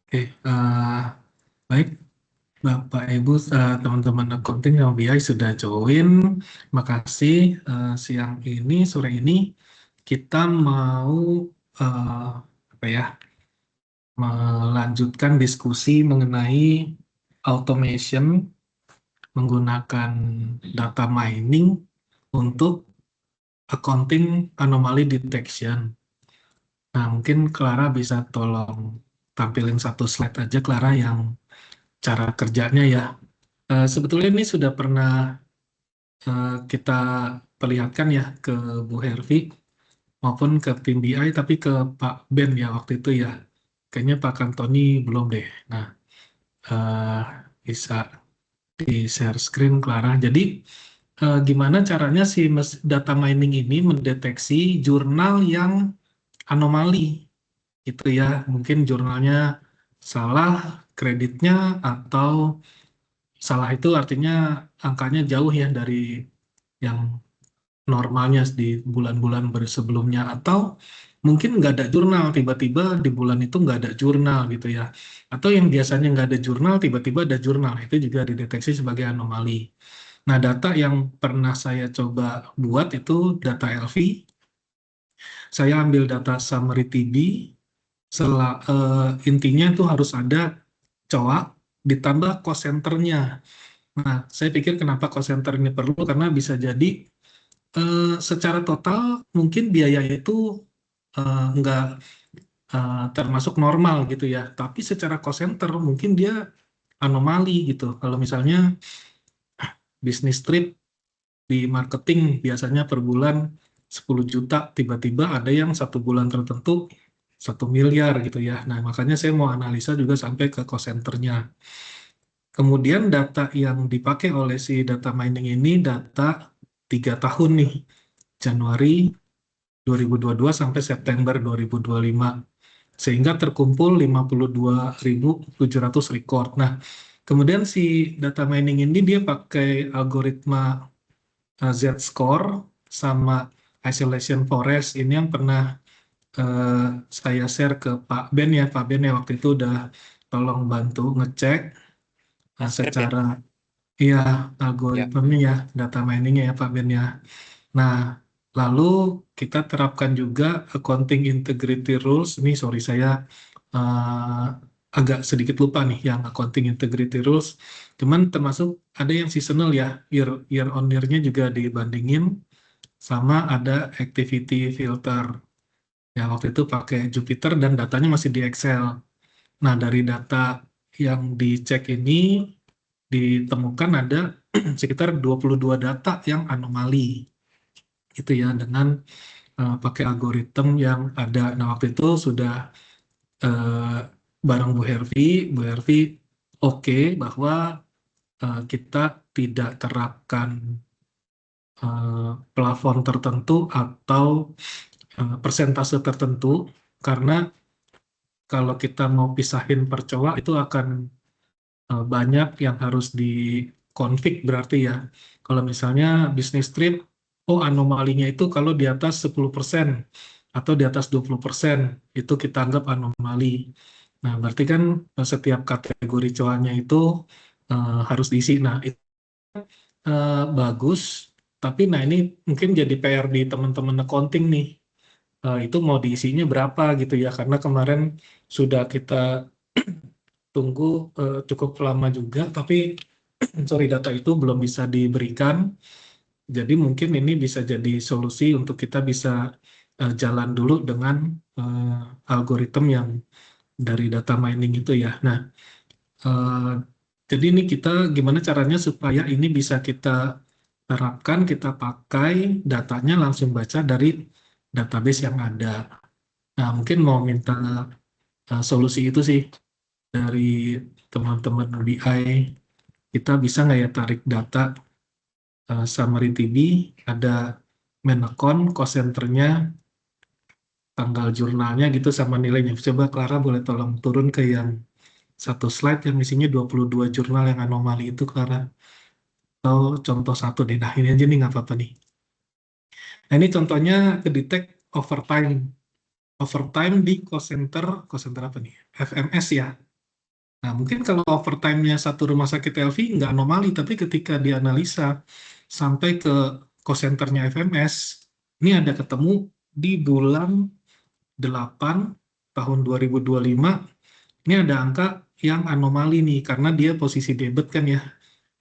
Oke, baik Bapak Ibu, teman-teman accounting yang BI sudah join. Makasih. Siang ini, sore ini kita mau apa ya, melanjutkan diskusi mengenai automation menggunakan data mining untuk accounting anomaly detection. Nah, mungkin Clara bisa tolong tampilin satu slide aja, Clara, yang cara kerjanya ya. Sebetulnya ini sudah pernah kita perlihatkan ya ke Bu Hervi maupun ke tim BI, tapi ke Pak Ben ya waktu itu ya. Kayaknya Pak Kantoni belum deh. Nah, eh, bisa di share screen, Clara. Jadi, gimana caranya si data mining ini mendeteksi jurnal yang anomali gitu ya. Mungkin jurnalnya salah kreditnya, atau salah itu artinya angkanya jauh ya dari yang normalnya di bulan-bulan sebelumnya, atau mungkin nggak ada jurnal, tiba-tiba di bulan itu nggak ada jurnal gitu ya, atau yang biasanya nggak ada jurnal tiba-tiba ada jurnal, itu juga dideteksi sebagai anomali. Nah, data yang pernah saya coba buat itu data LV. Saya ambil data summary TB, intinya itu harus ada coak ditambah cost centernya. Nah, saya pikir kenapa cost center ini perlu, karena bisa jadi secara total mungkin biaya itu nggak termasuk normal gitu ya, tapi secara cost center mungkin dia anomali gitu. Kalau misalnya bisnis trip di marketing biasanya per bulan 10 juta, tiba-tiba ada yang satu bulan tertentu 1 miliar gitu ya. Nah, makanya saya mau analisa juga sampai ke cost centernya. Kemudian data yang dipakai oleh si data mining ini data 3 tahun nih, Januari 2022 sampai September 2025. Sehingga terkumpul 52.700 record. Nah, kemudian si data mining ini dia pakai algoritma Z-score sama isolation forest. Ini yang pernah eh, saya share ke Pak Ben ya. Pak Ben ya waktu itu udah tolong bantu ngecek Script ya? secara iya Ya. algoritmanya ya, data miningnya ya Pak Ben ya. Nah, lalu kita terapkan juga accounting integrity rules. Ini sorry, saya eh, agak sedikit lupa nih yang accounting integrity rules. Cuman termasuk ada yang seasonal ya, year on year-nya juga dibandingin, sama ada activity filter. Ya, waktu itu pakai Jupyter dan datanya masih di Excel. Nah, dari data yang dicek ini ditemukan ada sekitar 22 data yang anomali itu ya, dengan pakai algoritma yang ada. Nah, waktu itu sudah eh, bareng Bu Hervi oke bahwa kita tidak terapkan plafon tertentu atau persentase tertentu, karena kalau kita mau pisahin per coa itu akan banyak yang harus dikonfig berarti ya. Kalau misalnya bisnis trip, oh anomalinya itu kalau di atas 10% atau di atas 20% itu kita anggap anomali. Nah, berarti kan setiap kategori coanya itu harus diisi. Nah, itu bagus, tapi nah ini mungkin jadi PR di teman-teman accounting nih. Itu mau diisinya berapa gitu ya, karena kemarin sudah kita tunggu cukup lama juga, tapi sorry, data itu belum bisa diberikan. Jadi mungkin ini bisa jadi solusi untuk kita bisa jalan dulu dengan algoritma yang dari data mining itu ya. Nah, eh, jadi ini kita gimana caranya supaya ini bisa kita terapkan, kita pakai datanya langsung baca dari database yang ada. Nah, mungkin mau minta solusi itu sih dari teman-teman BI. Kita bisa nggak ya tarik data summary TB, ada main account, cost centernya, tanggal jurnalnya gitu sama nilainya. Coba Clara boleh tolong turun ke yang satu slide yang isinya 22 jurnal yang anomali itu, Clara. Atau contoh satu deh. Nah, ini aja nih nggak apa-apa nih. Nah, ini contohnya ke detect overtime. Overtime di cost center apa nih? FMS ya. Nah, mungkin kalau overtime-nya satu rumah sakit LV nggak anomali, tapi ketika dianalisa sampai ke cost center-nya FMS, ini ada ketemu di bulan 8 tahun 2025, ini ada angka yang anomali nih, karena dia posisi debit kan ya.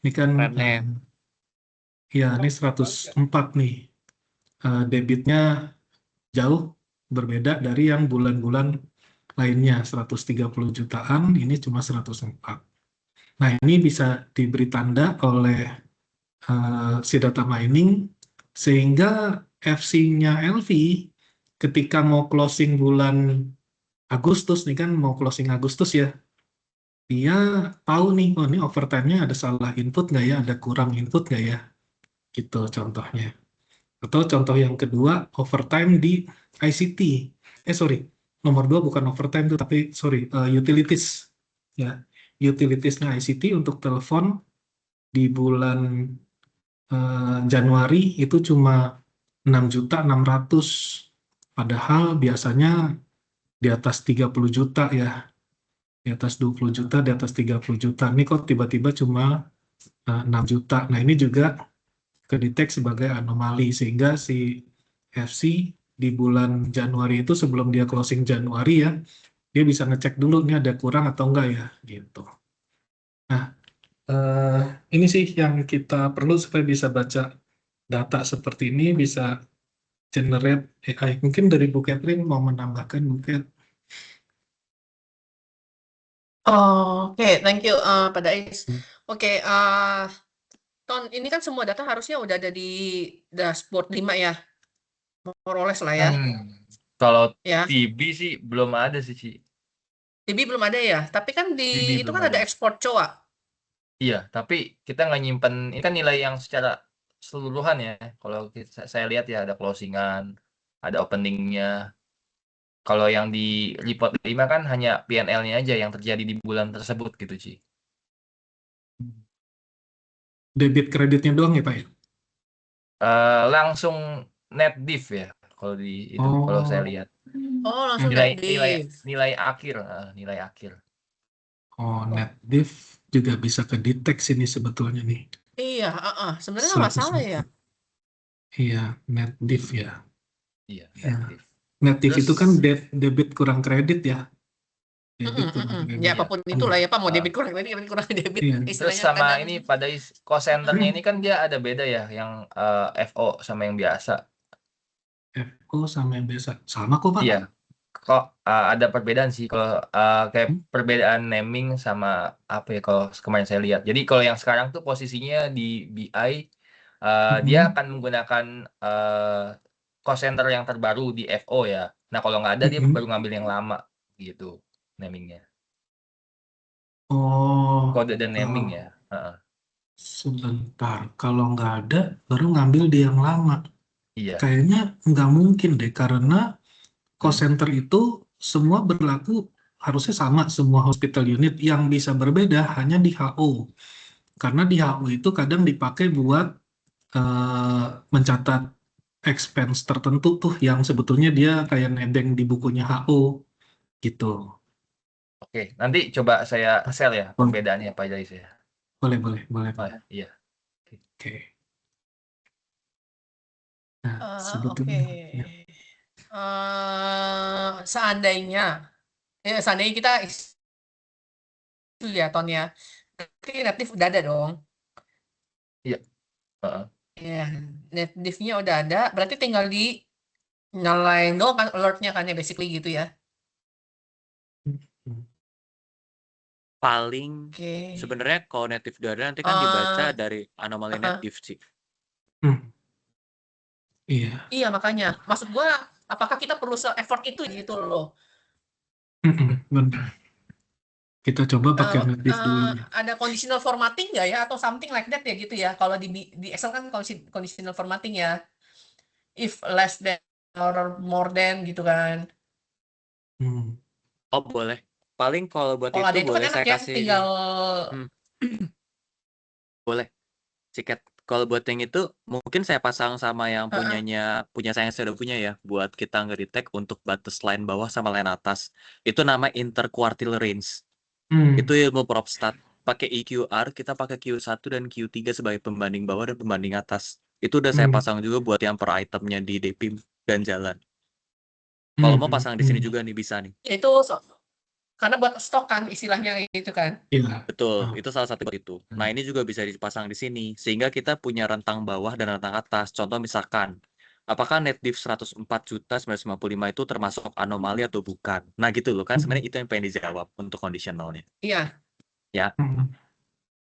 Ini kan, Trendnya. ya ini 104 nih. Debitnya jauh berbeda dari yang bulan-bulan lainnya, 130 jutaan, ini cuma 104. Nah, ini bisa diberi tanda oleh si data mining, sehingga FC-nya LV ketika mau closing bulan Agustus, nih kan mau closing Agustus ya, dia tahu nih, oh ini overtime-nya ada salah input nggak ya, ada kurang input nggak ya, gitu contohnya. Atau contoh yang kedua, overtime di ICT. Sorry, nomor dua bukan overtime tuh, tapi sorry, utilities. Ya, utilitiesnya ICT untuk telepon di bulan Januari itu cuma 6.600.000. Padahal biasanya di atas 30 juta ya, di atas 20 juta, di atas 30 juta. Ini kok tiba-tiba cuma 6 juta. Nah, ini juga kedetek sebagai anomali, sehingga si FC di bulan Januari itu sebelum dia closing Januari ya, dia bisa ngecek dulu ini ada kurang atau enggak ya, gitu. Nah, eh, ini sih yang kita perlu supaya bisa baca data seperti ini, bisa generate AI. Mungkin dari Bu Catherine mau menambahkan mungkin. Oke, thank you Pak Dais. Oke, Ton, ini kan semua data harusnya udah ada di dashboard 5 ya, more or less lah ya. Kalau Ya, TB sih belum ada sih, Ci. TB belum ada ya, tapi kan TB itu belum kan ada ada. ekspor coa. Iya, tapi kita nggak nyimpen, ini kan nilai yang secara keseluruhan ya. Kalau saya lihat ya ada closingan, ada openingnya. Kalau yang di report 5 kan hanya P&L-nya aja yang terjadi di bulan tersebut gitu, Ci. Debit kreditnya doang ya Pak ya? Langsung net div ya kalau di itu, kalau saya Oh, lihat. Oh, langsung Nilai net nilai div. nilai akhir, nilai akhir. oh net div juga bisa kedetek sini sebetulnya nih. Iya, sebenarnya nggak masalah ya. 104. Iya, net div ya. Iya, Ya. net div. Net div Terus itu kan debit kurang kredit ya. Debit kurang Ya, kredit. apapun itulah ya Pak, mau Ah. debit kurang kredit, debit kurang debit, Iya. Terus istilahnya sama kadang. ini pada cost centernya ini kan dia ada beda ya, yang FO sama yang biasa. FO sama yang biasa. Sama kok Pak. Iya, kok ada perbedaan sih kalau kayak perbedaan naming sama apa ya kalau kemarin saya lihat. Jadi kalau yang sekarang tuh posisinya di BI, dia akan menggunakan cost center yang terbaru di FO ya. Nah kalau nggak ada dia baru ngambil yang lama gitu namingnya. Oh, Kode dan naming ya. sebentar. Kalau nggak ada, baru ngambil di yang lama. Iya. Kayaknya nggak mungkin deh, karena cost center itu semua berlaku harusnya sama semua hospital unit. Yang bisa berbeda hanya di HO. Karena di HO itu kadang dipakai buat mencatat expense tertentu tuh yang sebetulnya dia kayak nebeng di bukunya HO gitu. Oke, nanti coba saya share ya perbedaannya Pak Jais ya. Boleh, boleh, boleh. Oh, iya. Oke. Nah, Oke. sebetulnya ya. Seandainya kita itu ya Ton ya, berarti native udah ada dong. Iya. Ya, native-nya udah ada, berarti tinggal di nyalain doang kan alertnya kan ya basically gitu ya. Paling Oke. sebenarnya kalau native udah ada nanti kan dibaca dari anomali native sih. Iya. Iya makanya, maksud gua apakah kita perlu se-effort itu gitu loh. Benar. Kita coba pakai native dulu. Ada conditional formatting nggak ya atau something like that ya gitu ya. Kalau di Excel kan conditional formatting ya. If less than or more than gitu kan. Oh boleh. Paling kalau buat Kalau ada itu itu kan boleh enak saya ya, kasih. tinggal Boleh. Ciket. Kalau buat yang itu mungkin saya pasang sama yang punya saya yang sudah punya ya, buat kita nge-detect untuk batas line bawah sama line atas. Itu nama interquartile range. Itu ilmu PropStat. Pakai EQR, kita pakai Q1 dan Q3 sebagai pembanding bawah dan pembanding atas. Itu udah saya pasang juga buat yang per itemnya di DPIM dan jalan. Kalau mau pasang di sini juga nih, bisa nih. Itu karena buat stok kan istilahnya itu kan. Iya. Betul, itu salah satu buat itu. Nah, ini juga bisa dipasang di sini, sehingga kita punya rentang bawah dan rentang atas. Contoh misalkan, apakah net diff 104.955 itu termasuk anomali atau bukan? Nah, gitu loh kan. Sebenarnya itu yang pengen dijawab untuk conditionalnya. Iya. Ya.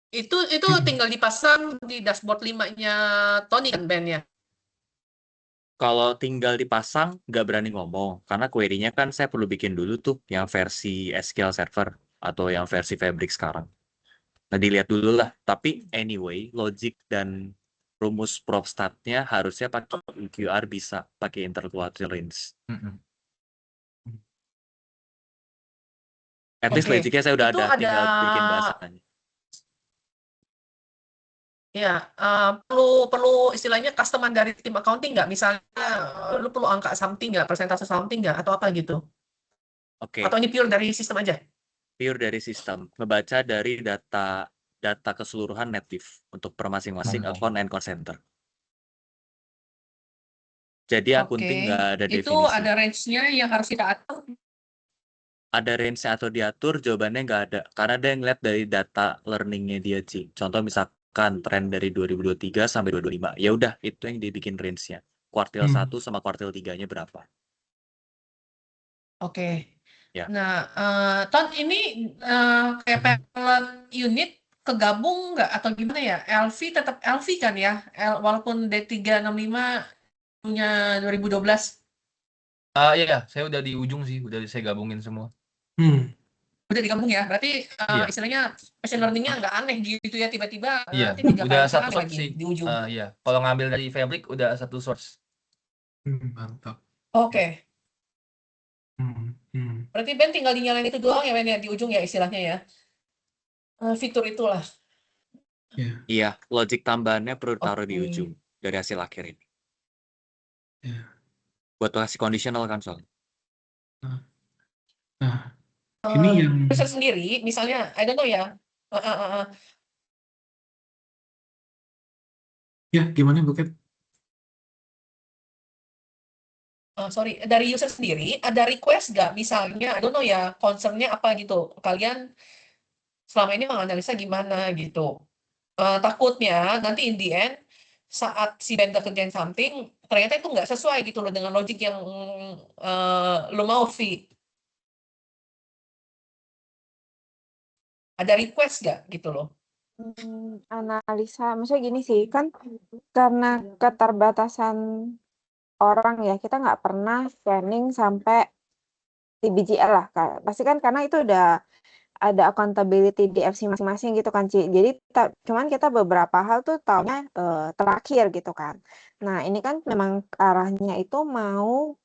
Itu tinggal dipasang di dashboard 5-nya Tony kan Ben ya. Kalau tinggal dipasang, nggak berani ngomong. Karena query-nya kan saya perlu bikin dulu tuh yang versi SQL Server atau yang versi Fabric sekarang. Nah, dilihat dulu lah. Tapi anyway, logic dan rumus PropStat-nya harusnya pakai EQR bisa pakai interquartile range. At least Oke. logiknya saya udah Itu ada, tinggal bikin bahasanya. Ya, perlu istilahnya customer dari tim accounting nggak? Misalnya, lu perlu angka something nggak, persentase something nggak, atau apa gitu? Oke, Atau ini pure dari sistem aja? pure dari sistem. Ngebaca dari data keseluruhan native untuk per masing-masing account and cost center. Jadi accounting nggak ada Itu definisi. ada range-nya yang harus kita atur. Ada range atau diatur, jawabannya nggak ada. Karena dia ngeliat dari data learning-nya dia, Ci. Contoh misalkan tren dari 2023 sampai 2025. Ya udah, itu yang dibikin range-nya. Kuartil 1 sama kuartil 3-nya berapa. Oke. Ya. Nah, Ton, ini kayak pellet unit kegabung nggak atau gimana ya? LV tetap LV kan ya? Walaupun D365 punya 2012. Iya, saya udah di ujung sih, udah saya gabungin semua. Udah digabung ya? Berarti Iya. istilahnya machine learning-nya nggak aneh gitu ya, tiba-tiba Iya, nanti 3 udah kali satu lipat source lagi sih. di ujung. Iya, kalau ngambil dari Fabric udah satu source. Mantap. Oke. Berarti Ben tinggal dinyalain itu doang ya Ben ya, di ujung ya istilahnya ya. Fitur itulah. Iya, logic tambahannya perlu taruh di ujung dari hasil akhir ini. Buat kasih conditional kan soalnya. Ini yang user sendiri, misalnya, I don't know ya. ya gimana Bu Kat? Sorry, dari user sendiri ada request nggak? Misalnya, I don't know ya, concern-nya apa gitu. Kalian selama ini menganalisa gimana gitu. Takutnya nanti in the end, saat si vendor kerjain something, ternyata itu nggak sesuai gitu loh dengan logic yang lo mau, Vi. Ada request nggak gitu loh? Analisa, maksudnya gini sih, kan karena keterbatasan orang ya, kita nggak pernah scanning sampai TBGL lah, pasti kan karena itu udah ada accountability di FC masing-masing gitu kan, Ci. Jadi cuman kita beberapa hal tuh taunya terakhir gitu kan. Nah, ini kan memang arahnya itu mau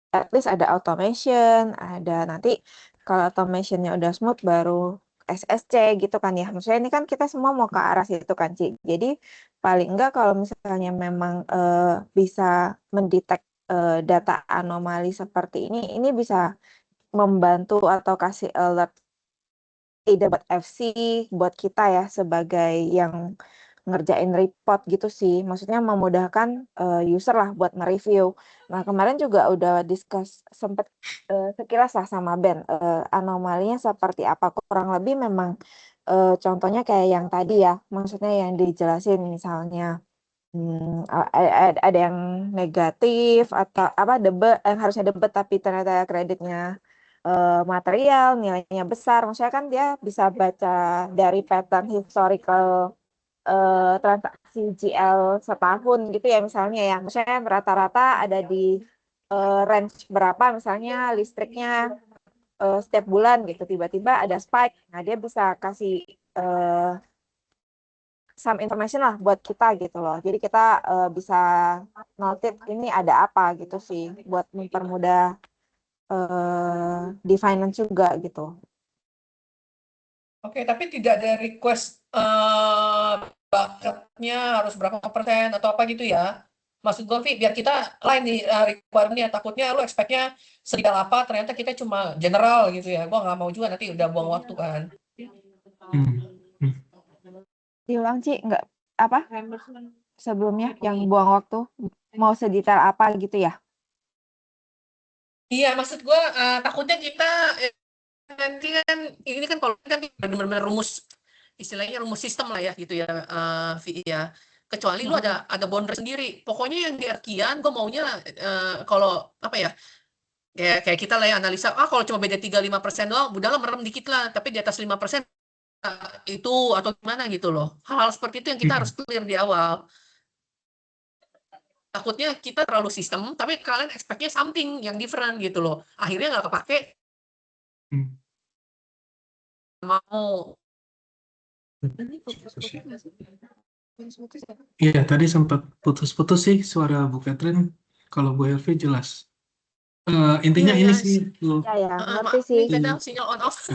at least ada automation, ada nanti kalau automationnya udah smooth baru SSC gitu kan ya. Maksudnya ini kan kita semua mau ke arah situ kan, Ci. Jadi paling enggak kalau misalnya memang bisa mendetek data anomali seperti ini bisa membantu atau kasih alert ide buat FC, buat kita ya sebagai yang ngerjain report gitu sih. Maksudnya memudahkan user lah buat nge-review. Nah, kemarin juga udah discuss sempet sekilas lah sama Ben, anomalinya seperti apa. Kurang lebih memang contohnya kayak yang tadi ya, maksudnya yang dijelasin misalnya ada yang negatif atau apa debat yang harusnya debat tapi ternyata kreditnya material nilainya besar, maksudnya kan dia bisa baca dari pattern historical transaksi GL setahun gitu ya misalnya ya, maksudnya rata-rata ada di range berapa misalnya listriknya setiap bulan gitu tiba-tiba ada spike, nah dia bisa kasih some information lah buat kita gitu loh. Jadi kita bisa noted ini ada apa gitu sih buat mempermudah di finance juga gitu. Oke, tapi tidak ada request bucket-nya harus berapa persen atau apa gitu ya? Maksud gue, Vi, biar kita lain nih requirement-nya. Takutnya lu expect-nya sedetail apa, ternyata kita cuma general gitu ya. Gue nggak mau juga nanti udah buang waktu kan. Hmm. Hmm. Diulang Ci, nggak apa sebelumnya yang buang waktu mau sedetail apa gitu ya? Iya, maksud gue takutnya kita nanti kan ini kan kalau kan benar-benar rumus istilahnya rumus sistem lah ya gitu ya, Vi ya. Kecuali lu ada boundary sendiri. Pokoknya yang di Arkian gue maunya kalau apa ya, kayak kita lah ya analisa, kalau cuma beda 3-5% doang, udahlah merem dikit lah, tapi di atas 5% itu atau gimana gitu loh. Hal-hal seperti itu yang kita harus clear di awal. Takutnya kita terlalu sistem, tapi kalian expect-nya something yang different gitu loh. Akhirnya nggak kepake, Hmm. mau. Iya, tadi sempat putus-putus sih suara Bu Catherine. Kalau Bu Helvi jelas. Intinya Iya, ini ya. sih, Bu. Ya, ngerti Maaf sih. nih kadang sinyal on off.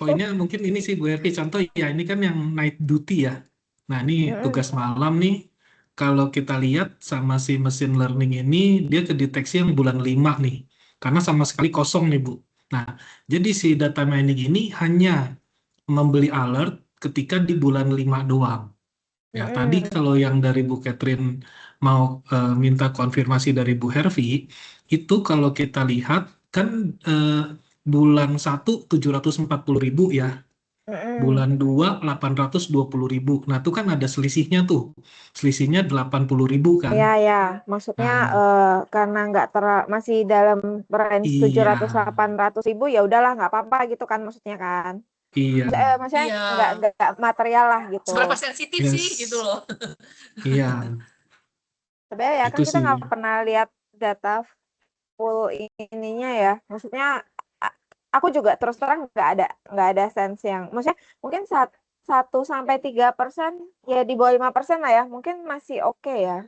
Poinnya mungkin ini sih Bu Helvi. Contoh ya, ini kan yang night duty ya. Nah, ini tugas malam nih. Kalau kita lihat sama si machine learning ini, dia kedeteksi yang bulan 5 nih. Karena sama sekali kosong nih, Bu. Nah, jadi si data mining ini hanya membeli alert ketika di bulan 5 doang. Ya, tadi kalau yang dari Bu Catherine mau minta konfirmasi dari Bu Hervi, itu kalau kita lihat kan bulan 1 740.000 ya, bulan 2 820.000. Nah, itu kan ada selisihnya tuh. Selisihnya 80.000 kan. Ya, ya. Maksudnya karena nggak masih dalam range 700-800 ribu, ya udahlah nggak apa-apa gitu kan maksudnya kan. Iya. Maksudnya Iya. nggak material lah gitu. Seberapa sensitif sih Yes. gitu loh. Iya, Sebenarnya ya kan itu kita sih. nggak pernah lihat data full ininya ya. Maksudnya aku juga terus terang nggak ada sense yang, maksudnya mungkin 1-3% ya, di bawah 5% lah ya, mungkin masih oke ya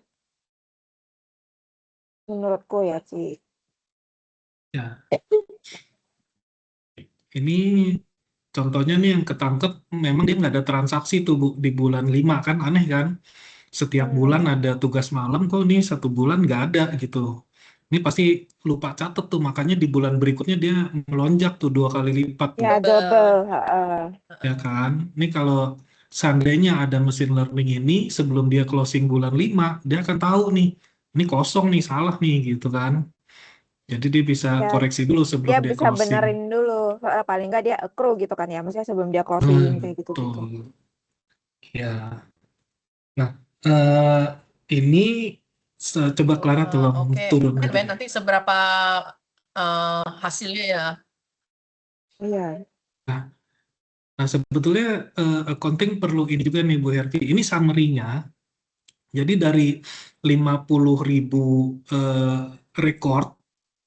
menurutku ya Ci. Ya. Ini contohnya nih yang ketangkep, memang dia nggak ada transaksi tuh Bu, di bulan 5 kan, aneh kan? Setiap bulan ada tugas malam, kok nih 1 bulan nggak ada gitu. Ini pasti lupa catat tuh, makanya di bulan berikutnya dia melonjak tuh 2 kali lipat tuh. Ya double. Ya kan? Ini kalau seandainya ada mesin learning ini, sebelum dia closing bulan 5, dia akan tahu nih, ini kosong nih, salah nih gitu kan. Jadi dia bisa Ya, koreksi dulu sebelum dia dia bisa closing. benerin dulu, paling nggak dia accrue gitu kan ya, maksudnya sebelum dia closing kayak gitu. Betul. Ya. Nah, ini coba Clara tolong Oke. turun Ben, lagi. nanti seberapa hasilnya ya. Iya. Nah, sebetulnya accounting perlu ini juga nih Bu Hervi. Ini summary-nya. Jadi dari 50.000 record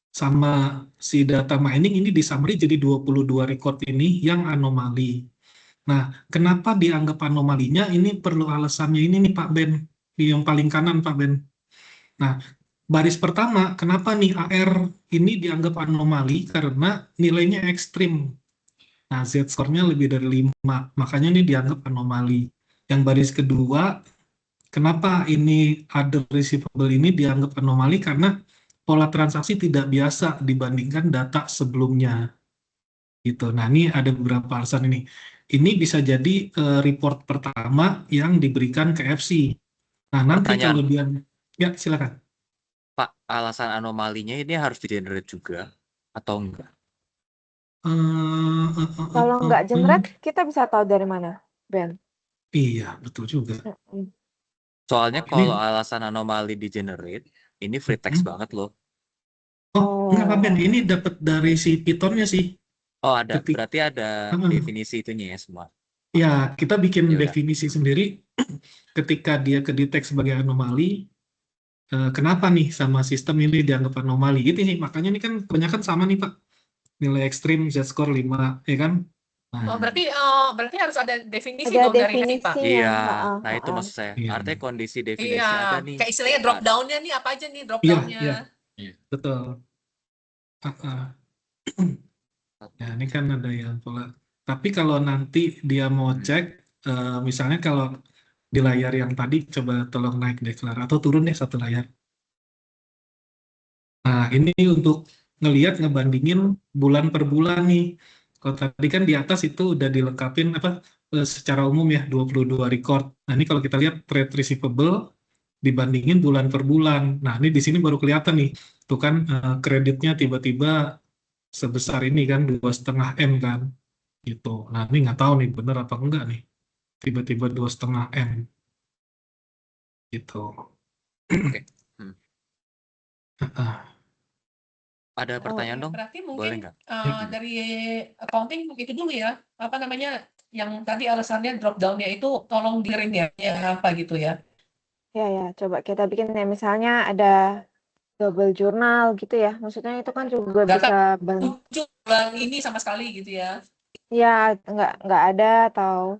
sama si data mining ini di summary jadi 22 record ini yang anomali. Nah, kenapa dianggap anomalinya? Ini perlu alasannya ini nih Pak Ben, di yang paling kanan Pak Ben. Nah, baris pertama, kenapa nih AR ini dianggap anomali? Karena nilainya ekstrim. Nah, Z-score-nya lebih dari 5, makanya ini dianggap anomali. Yang baris kedua, kenapa ini other receivable ini dianggap anomali? Karena pola transaksi tidak biasa dibandingkan data sebelumnya. Gitu. Nah, ini ada beberapa alasan ini. Ini bisa jadi report pertama yang diberikan ke FC. Nah, nanti Pertanyaan. kalau dia, ya silakan. Pak, alasan anomalinya ini harus di-generate juga atau enggak? Kalau nggak generate, kita bisa tahu dari mana, Ben? Iya, betul juga. Soalnya Ini- kalau alasan anomali di-generate, ini free text banget loh. Oh, enggak Pak Ben, ini dapat dari si Python-nya sih. Oh, ada. Ketik- Berarti ada definisi itunya ya semua. Ya, kita bikin Ya udah. definisi sendiri ketika dia kedetek sebagai anomali. Kenapa nih sama sistem ini dianggap anomali? Gitu sih, makanya ini kan kebanyakan sama nih Pak. Nilai ekstrim, Z-score 5, ya kan? Nah, Oh, berarti harus ada definisi Ada dong dari Happy, Pak. definisi Iya, yang, nah itu maksud saya. Iya. Artinya kondisi definisi Iya, ada nih. kayak istilahnya drop down-nya nih apa aja nih drop Iya, down-nya. iya. Betul. Nah, ini kan ada yang pola. Tapi kalau nanti dia mau cek, misalnya kalau di layar yang tadi, coba tolong naik deh Clara, atau turun deh satu layar. Nah, ini untuk ngelihat ngebandingin bulan per bulan nih. Kalau tadi kan di atas itu udah dilengkapin apa secara umum ya 22 record. Nah, ini kalau kita lihat trade receivable dibandingin bulan per bulan. Nah, ini di sini baru kelihatan nih. Tuh kan kreditnya tiba-tiba sebesar ini kan 2,5 M kan gitu. Nah, ini nggak tahu nih bener apa enggak nih. Tiba-tiba 2,5 M gitu. Oke. Ada pertanyaan dong? Berarti Boleh mungkin nggak? dari accounting itu dulu ya. Apa namanya? Yang tadi alasannya drop down-nya itu tolong di-ring ya apa gitu ya. Ya, coba kita bikin ya, misalnya ada double jurnal gitu ya. Maksudnya itu kan juga Nggak bisa bantu. muncul bulan ini sama sekali gitu ya. Ya, nggak ada atau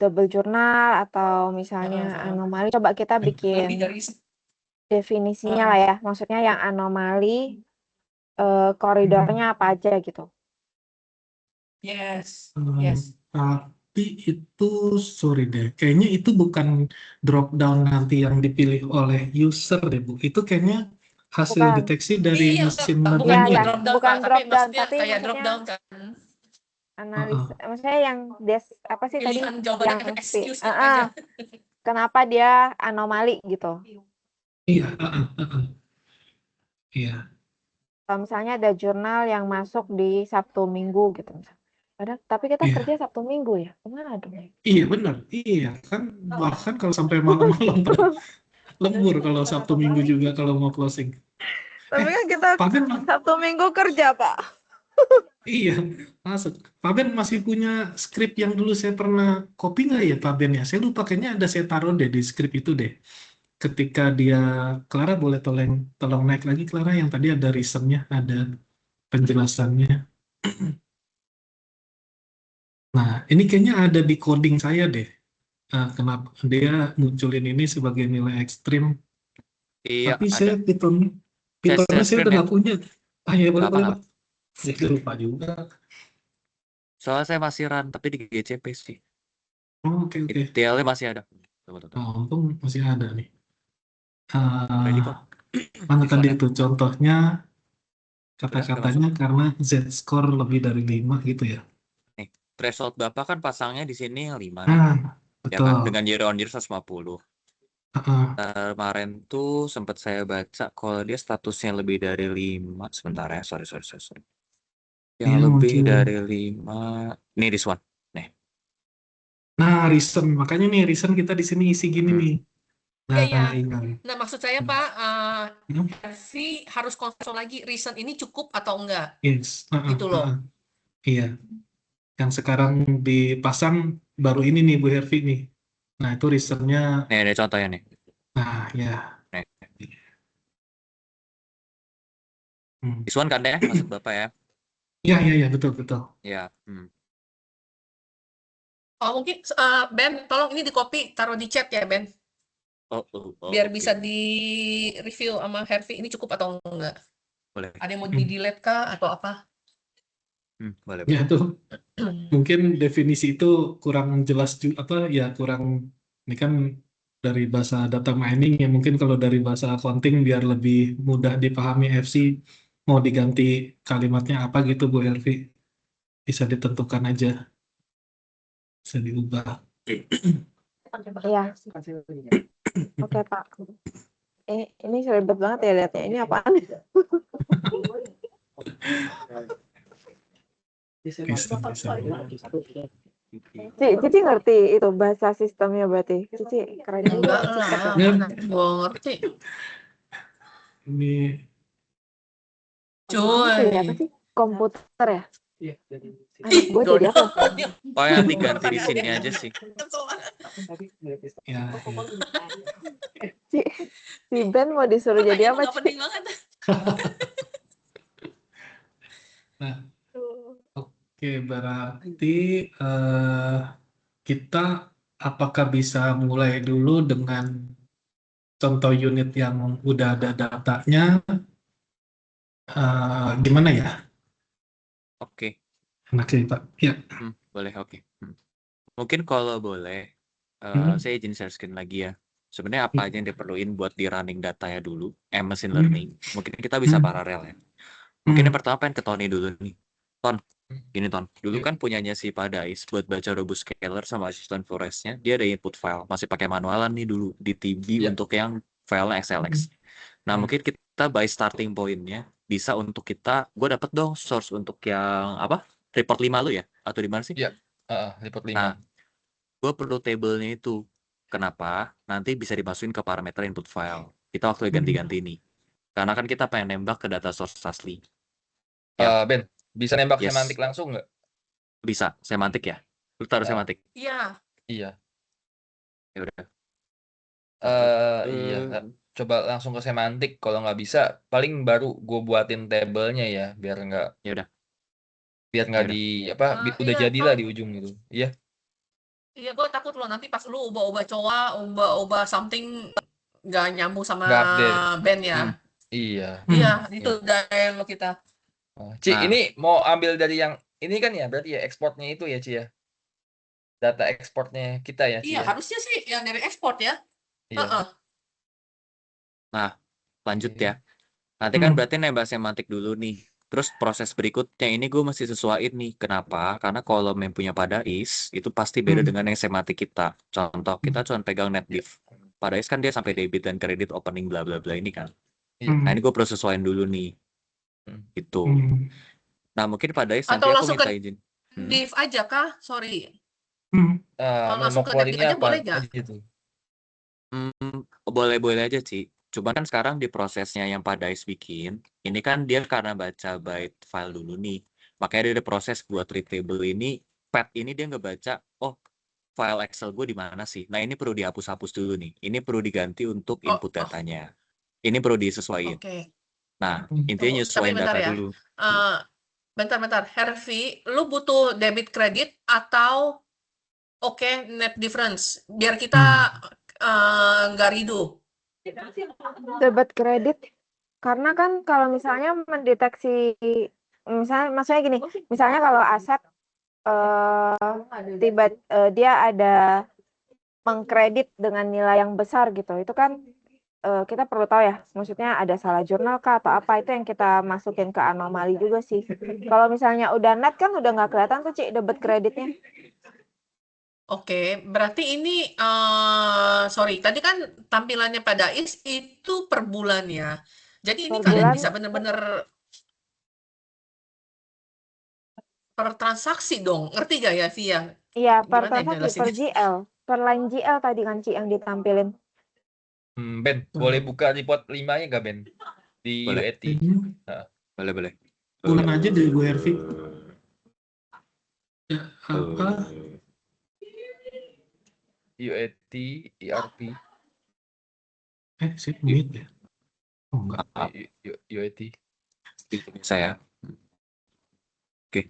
double jurnal atau misalnya anomali. Coba kita bikin Lebih dari definisinya lah ya. Maksudnya yang anomali koridornya apa aja gitu. yes. Tapi itu sorry deh, kayaknya itu bukan drop down nanti yang dipilih oleh user deh Bu. Itu kayaknya hasil Bukan. deteksi dari Iya, mesin bukan ngadengnya. ya, drop down, bukan Pak, drop tapi down, maksudnya tapi kayak drop maksudnya down kan. analisa. Maksudnya yang apa sih tadi Pilihan jawabannya yang excuse aja. kenapa dia anomali gitu. Iya, iya. Kalau misalnya ada jurnal yang masuk di Sabtu Minggu gitu. Padahal, tapi kita Iya. kerja Sabtu Minggu ya. Gimana dong? Iya benar, iya kan bahkan kalau sampai malam-malam lembur kalau Sabtu Minggu juga kalau mau closing. Tapi kan kita Pak Ben, Sabtu Minggu kerja, Pak. iya masuk. Pak Ben masih punya skrip yang dulu saya pernah copy nggak ya Pak Ben ya? Saya lupa kayaknya ada saya taruh deh di skrip itu deh. Ketika dia Clara boleh tolong naik lagi Clara yang tadi ada reasonnya, ada penjelasannya. Nah ini kayaknya ada di coding saya deh. Kenapa dia munculin ini sebagai nilai ekstrim? Iya, Tapi ada. saya Pythonnya saya screen udah ya. nggak punya. Ya boleh Nggak boleh apa-apa. Pak. Saya udah lupa juga. Soalnya saya masih run, tapi di GCP sih. Oh, oke. TL-nya masih ada. Tunggu. Oh, untung masih ada nih. Ready kok. Mana tadi Visualnya. itu contohnya Terus udah kata-katanya karena Z-score lebih dari 5 gitu ya. Nih, threshold Bapak kan pasangnya di sini yang 5 nih. Nah, Ya kan? betul. Dengan year on year 150. Kemarin tuh sempat saya baca kalau dia statusnya lebih dari 5. Sebentar ya, sorry. Yang Iya, lebih muncul. dari 5. Nih, this one. Nih. Nah, reason. Makanya nih, reason kita di sini isi gini nih. Nah, Iya. ingat. Nah, maksud saya Pak, Harvey harus konsol lagi reason ini cukup atau enggak? Yes. Gitu loh. Iya. Yang sekarang dipasang baru ini nih Bu Hervi nih. Nah, itu reasonnya. Nih, ada contohnya nih. Nah, ya. Nih. Hmm. This one kan ya, maksud Bapak ya? Iya, betul. Ya. Oh, mungkin Ben, tolong ini di copy, taruh di chat ya, Ben. Biar Oke. bisa di-review sama Harvey ini cukup atau enggak. Boleh. Ada yang mau di-delete kah atau apa? Boleh. Ya tuh. Mungkin definisi itu kurang jelas juga kurang ini kan dari bahasa data mining ya mungkin kalau dari bahasa accounting biar lebih mudah dipahami FC mau diganti kalimatnya apa gitu Bu Hervi bisa ditentukan aja bisa diubah. Iya. Oke, Pak. Ini ribet banget ya lihatnya. Ini apaan? Cici ngerti itu bahasa sistemnya berarti. Cici keren juga. Enggak, gue ngerti. Ini Cuy. Apa sih? Komputer ya? Gue jadi apa? Oh, yang diganti di sini aja sih. ya. Si Ben mau disuruh jadi apa? Penting banget. Nah, oke berarti kita apakah bisa mulai dulu dengan contoh unit yang udah ada datanya? Gimana ya? Oke. Enak sih Pak. Ya. Boleh, oke. Mungkin kalau boleh, Saya izin share screen lagi ya. Sebenarnya apa aja yang diperluin buat di running datanya dulu, machine Hmm. learning. Mungkin kita bisa Hmm. paralel ya. Mungkin yang Hmm. pertama pengen ke Tony dulu nih. Ton, gini Ton. Dulu Yuk. kan punyanya si Padais buat baca robust scalar sama assistant forestnya, dia ada input file. Masih pakai manualan nih dulu di TB Iya. untuk yang filenya XLX. Nah, Hmm. mungkin kita by starting point-nya bisa untuk kita, gue dapet dong source untuk yang apa? Report 5 lu ya? Atau di mana sih? Iya. Report 5. Nah, gue perlu tabelnya itu. Kenapa? Nanti bisa dimasukin ke parameter input file. Kita waktu ganti-ganti nih. Karena kan kita pengen nembak ke data source asli. Ya, Ben, bisa nembak yes. semantik langsung nggak? Bisa. Semantik ya? Lu taruh Ah. semantik. Iya. Iya. Ya udah. Iya. Coba langsung ke semantik. Kalau nggak bisa, paling baru gue buatin tabelnya ya, biar nggak Ya udah. Yaudah. Ya Udah Iya, jadilah di ujung gitu. Iya. iya gue takut loh nanti pas lu ubah-ubah ubah-ubah something nggak nyambung sama Nggak update. band ya. Hmm. Iya. Iya, Hmm. itu Iya. dari lo kita. Ci, Nah. ini mau ambil dari yang ini kan ya, berarti ya ekspornya itu ya, Ci ya. Data ekspornya kita ya, Ci Iya, ya. harusnya sih yang dari ekspor ya. Iya. Heeh. Nah, lanjut Oke. ya. Nanti kan Hmm. berarti nembak semantik dulu nih. Terus proses berikutnya ini gue mesti sesuaiin nih. Kenapa? Karena kalau yang punya Padais itu pasti beda Hmm. dengan yang semantik kita. Contoh, kita cuma pegang net diff. Padais kan dia sampai debit dan kredit opening bla bla bla ini kan. Iya. Nah, ini gue perlu sesuaiin dulu nih. Hmm. Itu. Hmm. Nah, mungkin Padais nanti Atau aku langsung minta ke izin. div aja kah? Sorry. Hmm. Kalau Mau langsung ke keluar net div ini aja apa? boleh nggak? Gitu. Boleh-boleh aja sih. Cuman kan sekarang di prosesnya yang Padais bikin, ini kan dia karena baca byte file dulu nih. Makanya dia ada proses buat read table ini, pad ini dia ngebaca, oh file Excel gue di mana sih? Nah ini perlu dihapus-hapus dulu nih. Ini perlu diganti untuk Oh, input datanya. Ini perlu disesuaikan. oke. Nah, Hmm. intinya Tapi nyesuaiin bentar data ya. dulu. Bentar. Hervi, lu butuh debit kredit atau net difference? Biar kita nggak ridu. Debit kredit. Karena kan kalau misalnya mendeteksi, maksudnya gini, misalnya kalau aset dia ada mengkredit dengan nilai yang besar gitu, itu kan kita perlu tahu ya, maksudnya ada salah jurnal kah atau apa, itu yang kita masukin ke anomali juga sih. Kalau misalnya udah net kan udah nggak kelihatan tuh Ci debit kreditnya. Oke, berarti ini sorry, tadi kan tampilannya pada itu per bulan ya. Jadi ini Per kalian bulan. bisa bener-bener per transaksi dong, ngerti gak ya Via? Iya, per Gimana ya transaksi, per jelasinnya? GL, per line GL tadi kan Ci yang ditampilin. Ben, boleh buka report 5-nya nggak, Ben? Di Boleh. UET. Boleh. Ulang aja dari Bu Hervi. Ya, apa? UET, ERP. Saya mute ya? Oh enggak. UET. Saya. Oke.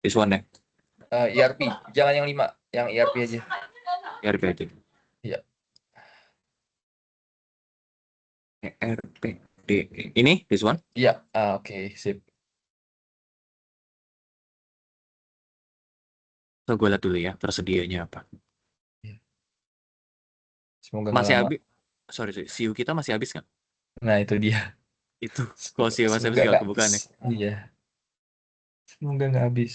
This one ya. ERP, jangan yang 5, yang ERP aja. ERP aja. Iya. ERPD. Ini, this one? Iya, oke, sip. So, gue lihat dulu ya, tersedianya apa. Semoga Masih nggak lama. habis. Sorry, CU kita masih habis nggak? Nah, itu dia. Itu. Kalau CU masih habis Semoga nggak nggak kebukaan ya? habis. Iya. Semoga nggak habis.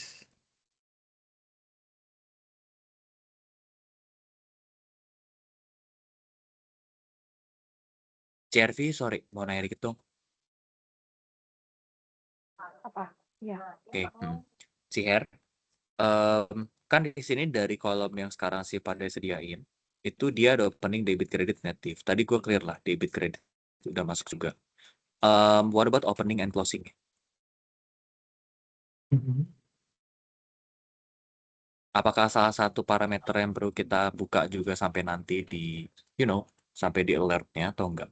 CRV, sorry, mau nanya dikit dong. Apa? Ya. Oke. CR, kan di sini dari kolom yang sekarang si Pandai sediain, itu dia ada opening debit kredit native. Tadi gue clear lah, debit kredit udah masuk juga. What about opening and closing? Apakah salah satu parameter yang perlu kita buka juga sampai nanti di, sampai di alertnya atau enggak?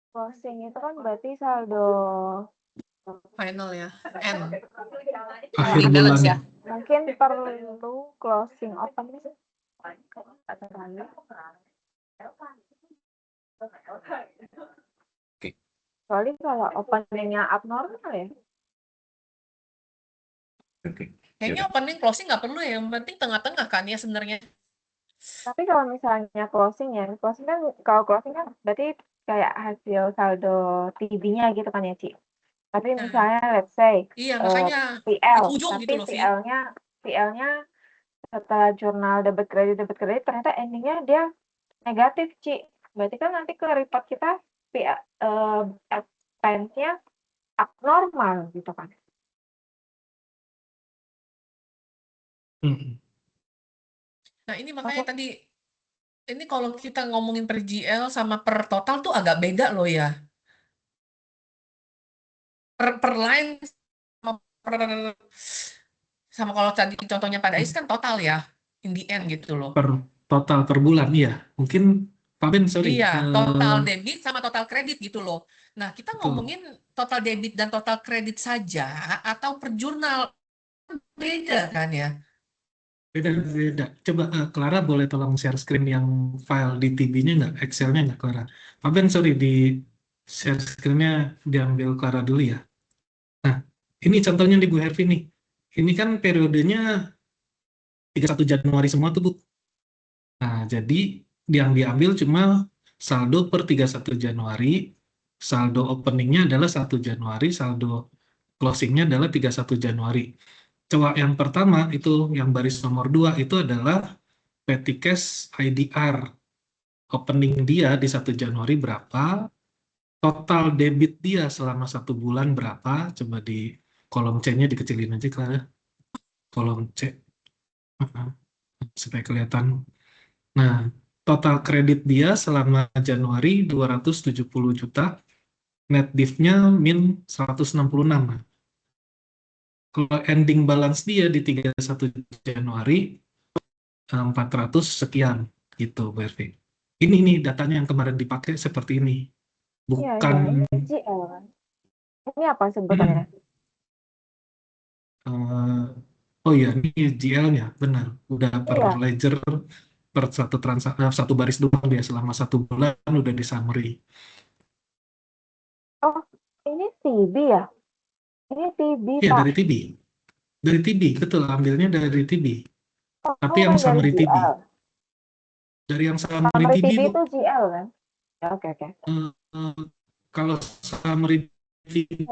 Closing itu kan berarti saldo Final ya, N. Akhir Balance bulannya. ya. mungkin perlu closing open sih. Oke. Soalnya kalau openingnya abnormal ya. Oke. Kayaknya opening closing nggak perlu ya, yang penting tengah-tengah kan ya sebenarnya. Tapi kalau misalnya closing ya, kalau closing kan berarti kayak hasil saldo TB-nya gitu kan ya, Ci. Tapi Nah, misalnya let's say iya makanya di PL, ujung gitu tapi loh, Vi. PL-nya setelah jurnal debit kredit ternyata endingnya dia negatif, Ci. Berarti kan nanti ke report kita expense-nya abnormal gitu kan. Nah, ini makanya tadi ini kalau kita ngomongin per GL sama per total tuh agak beda loh ya. Per line sama kalau tadi contohnya pada Ais kan total ya, in the end gitu loh. Total per bulan, iya. Mungkin Pak Ben, sorry. Iya, total debit sama total kredit gitu loh. Nah, kita Betul. ngomongin total debit dan total kredit saja atau per jurnal beda kan ya? Beda. Coba Clara boleh tolong share screen yang file di TB-nya nggak? Excel-nya nggak, Clara? Pak Ben, sorry, di share screen-nya diambil Clara dulu ya. Nah, ini contohnya di Bu Hervi nih. Ini kan periodenya 31 Januari semua tuh, Bu. Nah, jadi yang diambil cuma saldo per 31 Januari, saldo openingnya adalah 1 Januari, saldo closingnya adalah 31 Januari. Coba yang pertama, itu yang baris nomor 2, itu adalah petty cash IDR. Opening dia di 1 Januari berapa, total debit dia selama 1 bulan berapa, coba di kolom C-nya dikecilin aja, Clara. Kolom C. Supaya kelihatan. Nah, total kredit dia selama Januari 270 juta, net diff-nya min 166. Kalau ending balance dia di 31 Januari 400 sekian gitu, Bu Ervi. Ini nih datanya yang kemarin dipakai seperti ini. Bukan Iya, ini GL kan. Ini apa sebutannya? oh iya, ini GL-nya benar. Udah per Iya. ledger per satu baris doang dia selama 1 bulan udah di summary. Oh, ini TB ya? Ini TB, Iya, Pak. dari TB. Dari TB, betul. Ambilnya dari TB. Oh, Tapi yang bukan dari summary TB. GL. Dari yang summary Summary TB, TB Bu. itu GL kan? Ya, oke. Kalau summary TB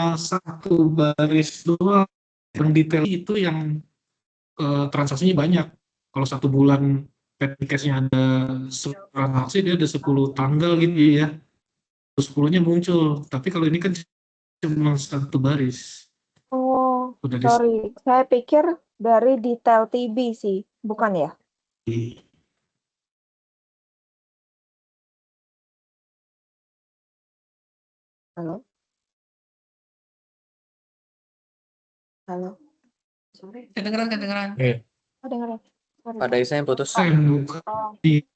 Oh, satu baris doang. Yang detail itu yang transaksinya banyak. Kalau 1 bulan petty cash-nya ada 10 transaksi, dia ada 10 tanggal gitu ya. Terus 10-nya muncul. Tapi kalau ini kan cuma 1 baris. Oh, Udah sorry. Saya pikir dari detail TB sih, bukan ya? Halo? Halo? Sorry. Kedengeran. Oh, dengerin. Sorry. Pada Aisnya yang putus. Oh,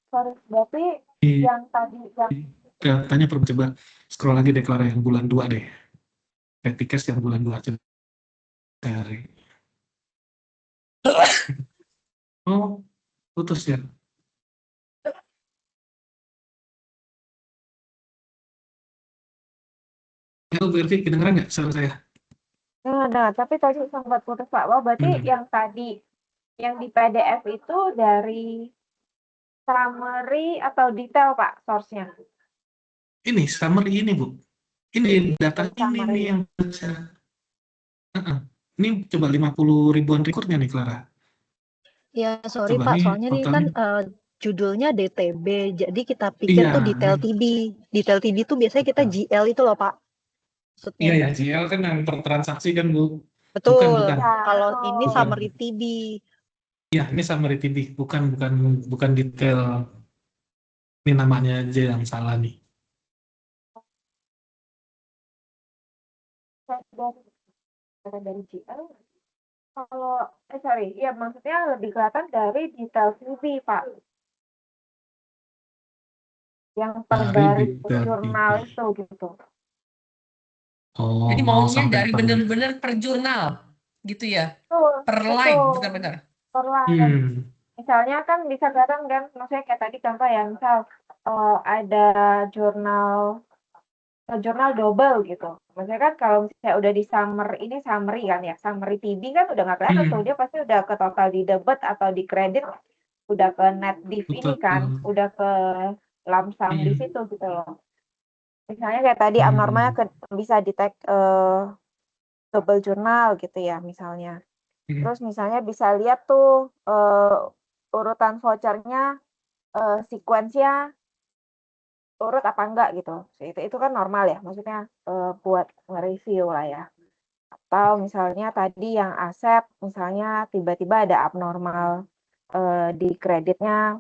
sorry. Berarti yang tadi Tanya perlu coba scroll lagi deh, Clara, yang bulan 2 deh. Petty cash yang bulan 2 coba cari. Oh, putus ya. Ya, Bu Ervi, kedengeran nggak suara saya? Nah, tapi tadi sempat putus Pak. Oh, berarti yang tadi yang di PDF itu dari summary atau detail Pak source-nya? Ini summary ini, Bu. Ini data ini Summary. nih yang baca. Ini coba 50 ribuan recordnya nih, Clara. Ya, sorry Coba Pak, nih, soalnya ini kan judulnya DTB, jadi kita pikir Iya, tuh detail TB. Detail TB tuh biasanya kita Betul. GL itu loh Pak. Maksudnya. Iya ya, GL kan yang per transaksi kan, Bu. Betul. Bukan. Kalau ini Bukan. summary TB. Iya, ini summary TB, bukan detail. Ini namanya aja yang salah nih. Dari GL. Kalau sorry, ya maksudnya lebih kelihatan dari detail TV Pak. Yang per Dari baris detail jurnal TV. itu gitu. Oh, Jadi mau maunya sampai dari bener-bener per jurnal gitu ya, per line benar-benar. Per line. Misalnya kan bisa kelihatan kan, maksudnya kayak tadi contoh ya, misal ada jurnal jurnal double gitu. Maksudnya kan kalau misalnya udah di summary kan ya, summary TB kan udah nggak kelihatan tuh, dia pasti udah ke total di debit atau di kredit, udah ke net div ini kan, Betul. udah ke lump sum di Iya. situ gitu loh. Misalnya kayak tadi Hmm. abnormalnya bisa di tag double jurnal gitu ya misalnya. Hmm. Terus misalnya bisa lihat tuh urutan vouchernya, sequence-nya urut apa enggak gitu. Itu kan normal ya, maksudnya buat nge-review lah ya. Atau misalnya tadi yang aset, misalnya tiba-tiba ada abnormal di kreditnya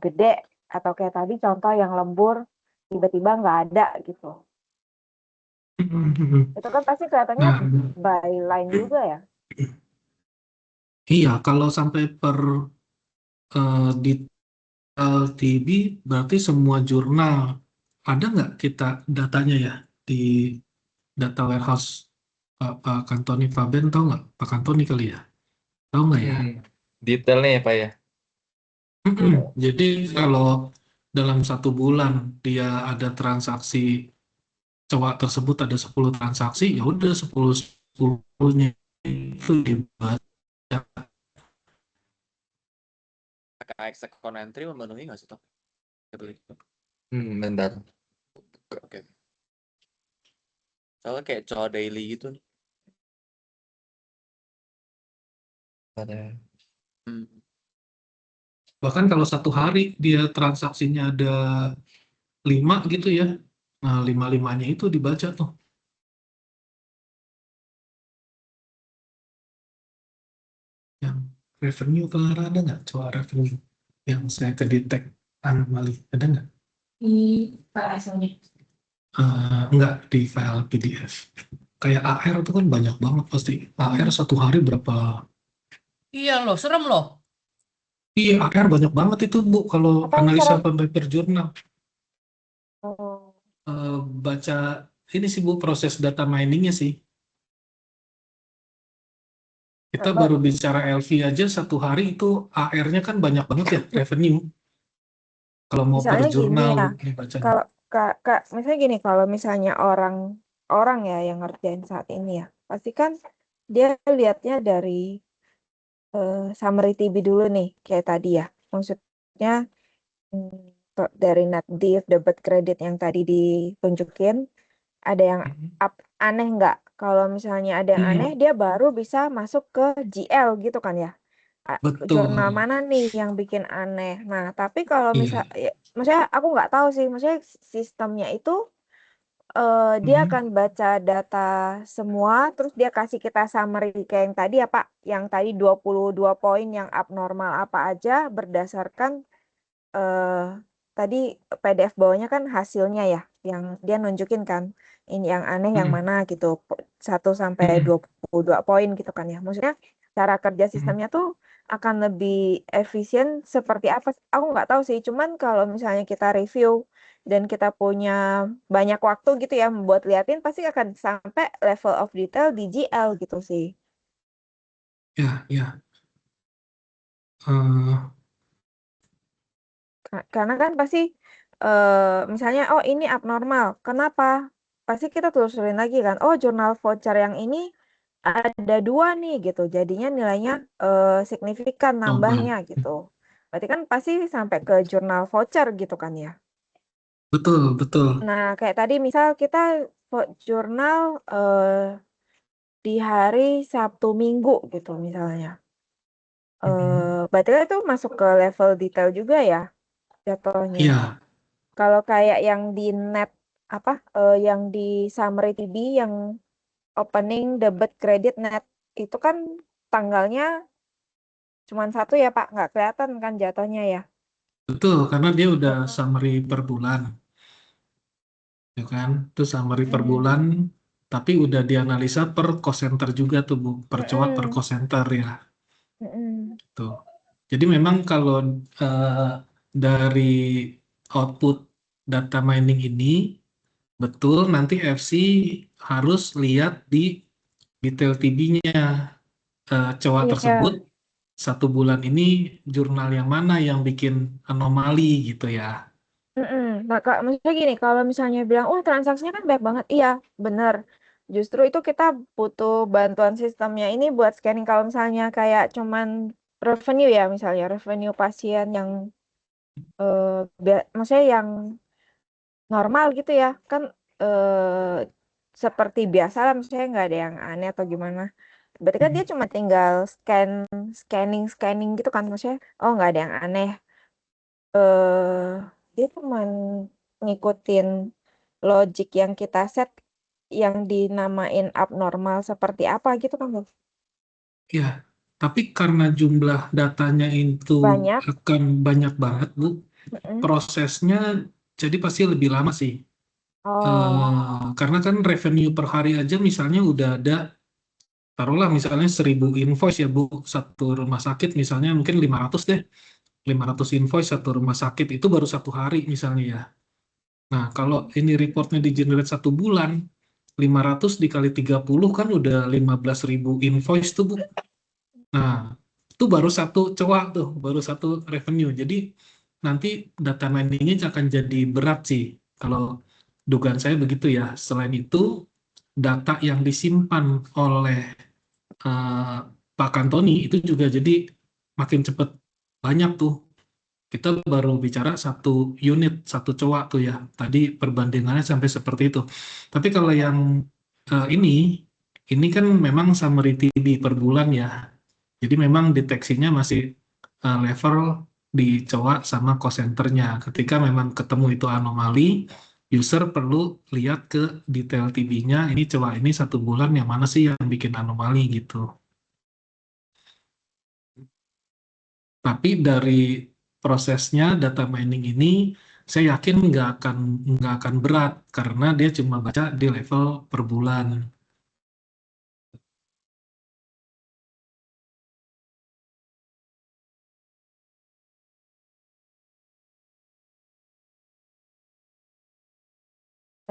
gede, atau kayak tadi contoh yang lembur tiba-tiba nggak ada gitu. Itu kan pasti kelihatannya Nah, by line juga ya. iya, kalau sampai per detail TB, berarti semua jurnal ada nggak kita datanya ya di data warehouse Pak Kantoni Faben, tahu nggak? Pak Kantoni kali ya? Tahu nggak ya? Detailnya ya Pak ya. Jadi kalau dalam 1 bulan dia ada transaksi cowok tersebut ada 10 transaksi, ya udah 10-10-nya itu dibaca. KX account entry memenuhi nggak sih toh? Bentar. Oke. Soalnya kayak cow daily gitu nih. Ada. Bahkan kalau 1 hari dia transaksinya ada 5 gitu ya, nah 5-5-nya itu dibaca tuh. Yang revenue Clara ada nggak? Coba revenue yang saya kedetek anomali ada nggak? Pak Asalnya. Nggak di file PDF. Kayak AR itu kan banyak banget pasti. AR 1 hari berapa? Iya loh, serem loh. Iya, AR banyak banget itu Bu kalau Apa yang analisa serem? per jurnal. Oh, Baca ini sih Bu proses data miningnya sih. Kita baru bicara LV aja 1 hari itu AR-nya kan banyak banget ya revenue. Kalau mau per misalnya gini jurnal ya, dibacanya. kalau misalnya gini, kalau misalnya orang ya yang ngerjain saat ini ya, pasti kan dia lihatnya dari summary TB dulu nih, kayak tadi ya. Maksudnya dari net div, debit kredit yang tadi ditunjukin, ada yang aneh nggak? Kalau misalnya ada yang aneh, dia baru bisa masuk ke GL gitu kan ya. Jurnal Betul. mana nih yang bikin aneh. Nah, tapi kalau Iya. maksudnya aku nggak tahu sih, maksudnya sistemnya itu dia akan baca data semua, terus dia kasih kita summary kayak yang tadi ya Pak, yang tadi 22 poin yang abnormal apa aja berdasarkan tadi PDF bawahnya kan hasilnya ya, yang dia nunjukin kan, ini yang aneh yang mana gitu, 1-22 poin gitu kan ya. Maksudnya cara kerja sistemnya tuh akan lebih efisien seperti apa? Aku nggak tahu sih. Cuman kalau misalnya kita review dan kita punya banyak waktu gitu ya buat liatin, pasti akan sampai level of detail di GL gitu sih. Ya, ya. Karena kan pasti misalnya oh ini abnormal, kenapa? Pasti kita telusurin lagi kan. Oh jurnal voucher yang ini ada 2 nih gitu. Jadinya nilainya signifikan nambahnya gitu. Berarti kan pasti sampai ke jurnal voucher gitu kan ya. Betul, betul. Nah kayak tadi misal kita jurnal di hari Sabtu Minggu gitu misalnya. Berarti kan itu masuk ke level detail juga ya jatuhnya. Iya. Kalau kayak yang di net yang di summary TB yang opening debit credit net itu kan tanggalnya cuma 1 ya Pak, nggak kelihatan kan jatuhnya ya. Betul, karena dia udah summary per bulan. Ya kan? Itu summary per bulan, tapi udah dianalisa per cost center juga tuh Bu. Per coak per cost center ya. Tuh. Jadi memang kalau dari output data mining ini, betul nanti FC harus lihat di detail TB-nya cowok Iya, tersebut 1 bulan ini jurnal yang mana yang bikin anomali gitu ya. Nah, maksudnya gini, kalau misalnya bilang, transaksinya kan banyak banget. Iya, bener. Justru itu kita butuh bantuan sistemnya ini buat scanning. Kalau misalnya kayak cuman revenue ya, misalnya revenue pasien yang, maksudnya yang normal gitu ya, kan seperti biasa lah, maksudnya nggak ada yang aneh atau gimana. Berarti kan dia cuma tinggal scanning gitu kan, maksudnya, nggak ada yang aneh. Dia cuman ngikutin logik yang kita set yang dinamain abnormal seperti apa gitu kan, Bu? Ya, tapi karena jumlah datanya itu Banyak. akan banyak banget, Bu, Mm-mm. prosesnya jadi pasti lebih lama sih. Oh, Karena kan revenue per hari aja misalnya udah ada, taruhlah misalnya 1000 invoice ya Bu, satu rumah sakit misalnya mungkin 500 deh. 500 invoice satu rumah sakit itu baru satu hari misalnya ya. Nah, kalau ini reportnya di generate 1 bulan, 500 dikali 30 kan udah 15.000 invoice tuh Bu. Nah, itu baru satu cowok tuh, baru satu revenue. Jadi nanti data miningnya akan jadi berat sih. Kalau dugaan saya begitu ya. Selain itu, data yang disimpan oleh eh, Pak Kantoni itu juga jadi makin cepat banyak tuh. Kita baru bicara satu unit, satu cowok tuh ya. Tadi perbandingannya sampai seperti itu. Tapi kalau yang ini kan memang summary TB per bulan ya. Jadi memang deteksinya masih level di cowok sama call centernya. Ketika memang ketemu itu anomali, user perlu lihat ke detail TB-nya. Ini cowok ini 1 bulan yang mana sih yang bikin anomali gitu. Tapi dari prosesnya data mining ini, saya yakin nggak akan berat karena dia cuma baca di level per bulan.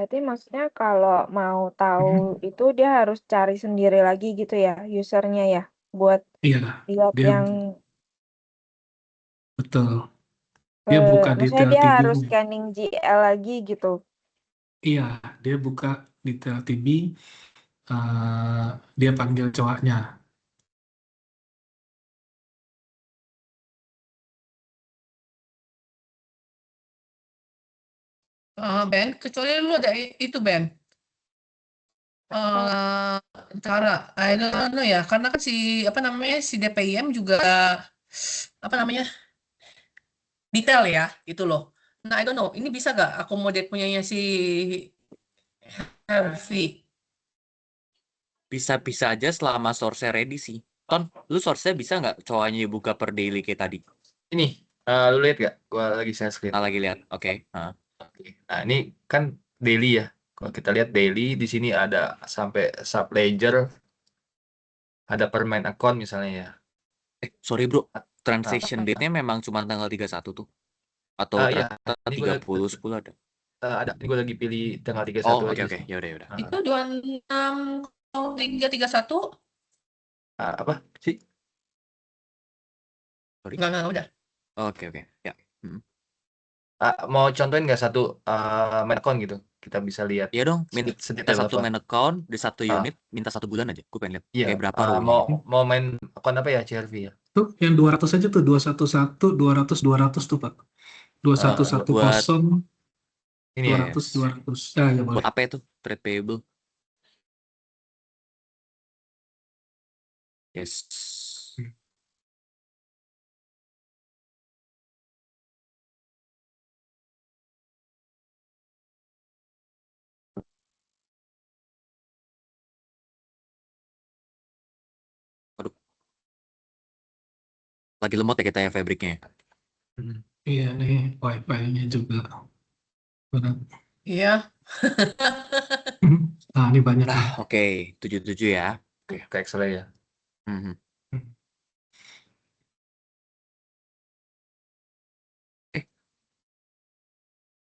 berarti maksudnya kalau mau tahu itu dia harus cari sendiri lagi gitu ya, usernya ya, buat Iya, lihat dia yang, betul. Dia buka maksudnya detail dia harus TB-nya. scanning GL lagi gitu. Iya, dia buka detail TB, dia panggil cowoknya. Ben, kecuali lu ada itu Ben. eh cara I don't know ya, karena kan si apa namanya si DPIM juga apa namanya detail ya, gitu loh. Nah, I don't know, ini bisa gak akomodir punyanya si Harvey? Bisa-bisa aja selama source-nya ready sih. Ton, lu source-nya bisa nggak cowoknya buka per daily kayak tadi? Ini, lu lihat gak? Gua lagi share screen. Lagi lihat. Oke. Oke. Nah, ini kan daily ya. Kalau kita lihat daily, di sini ada sampai sub ledger, ada per main account misalnya ya. Sorry bro. Nah, Transaction date-nya memang cuma tanggal 31 tuh. Atau iya, ternyata ini gue 30, 10 ada. ada. Ini gue lagi pilih tanggal 31 Oh, oke aja oke. sih. Ya udah ya udah. Itu 26 331 Apa sih? Sorry. enggak udah. Oke oke. Ya. Mau contohin nggak satu main account gitu? Kita bisa lihat Iya dong, minta sedetail satu apa. main account di satu Ah. unit, minta 1 bulan aja. Gue pengen lihat Iya, kayak berapa row-nya. mau main account apa ya, CRV ya? Tuh, yang 200 aja tuh, 211, 200 tuh Pak. 2110, Ini ya. 200, 200. Ya, ya boleh. Buat apa itu? Trade payable. Yes. Aduh. Lagi lemot ya kita ya fabriknya ya. Iya nih, wifi-nya juga. Benar. Iya. Nah, ini banyak Nah, nih. oke. 77 ya. Ke Excel ya. Mhm.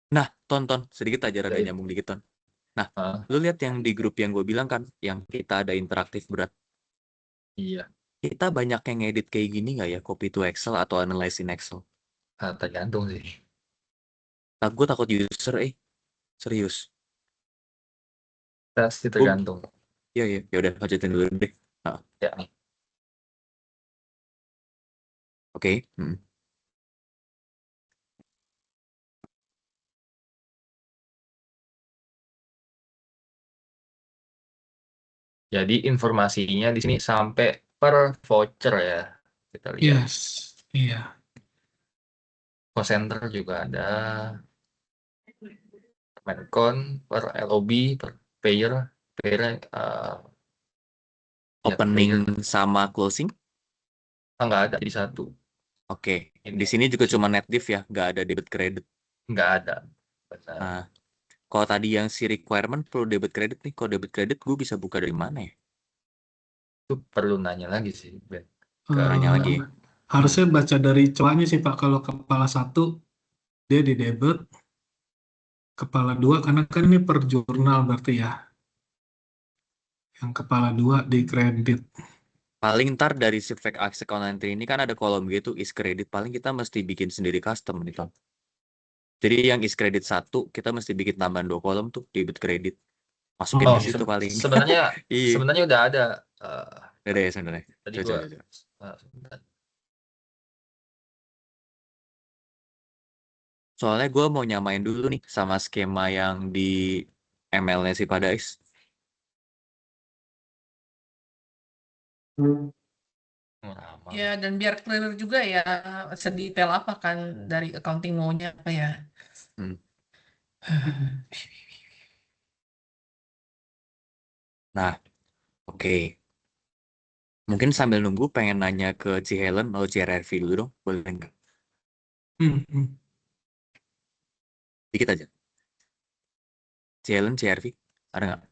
Nah, tonton sedikit aja rada Iya. nyambung dikit Ton. Nah, Ah, lu lihat yang di grup yang gue bilang kan, yang kita ada interaktif berat. iya. Kita banyak yang ngedit kayak gini nggak ya, copy to Excel atau analyze in Excel? Tergantung sih. Gue takut user, serius. Pasti Gue, tergantung. ya udah lanjutin dulu deh. Ah, Ya. oke. Jadi informasinya di sini sampai per voucher ya. Kita lihat. Yes, iya. Cost center juga ada. Mencon per LOB, per payer, payer ya, payer Opening sama closing. nggak ada di satu. Oke. Ini Di sini juga cuma net div ya, nggak ada debit credit. nggak ada. Benar. Nah, kalau tadi yang si requirement perlu debit credit nih, kalau debit credit gue bisa buka dari mana ya? Itu perlu nanya lagi sih, Ben. Nanya lagi. Harusnya baca dari cowoknya sih Pak. Kalau kepala 1 dia di debit, kepala 2 karena kan ini per jurnal berarti ya. Yang kepala 2 di kredit. Paling ntar dari si fake account entry ini kan ada kolom gitu is credit, paling kita mesti bikin sendiri custom nih Tom. Jadi yang is credit 1 kita mesti bikin tambahan 2 kolom tuh debit credit. Masukin Oh, ke situ paling. Sebenarnya Iya. sebenarnya udah ada. Udah ya sebenarnya. Tadi Coba. sebentar. Soalnya gue mau nyamain dulu nih sama skema yang di ML-nya si Padais. Ya, dan biar clear juga ya, sedetail apa kan dari accounting maunya apa ya. Nah, oke. Mungkin sambil nunggu pengen nanya ke Ci Helen atau CRRV dulu dong, boleh nggak? Dikit aja. Ci Helen, CRV, ada nggak?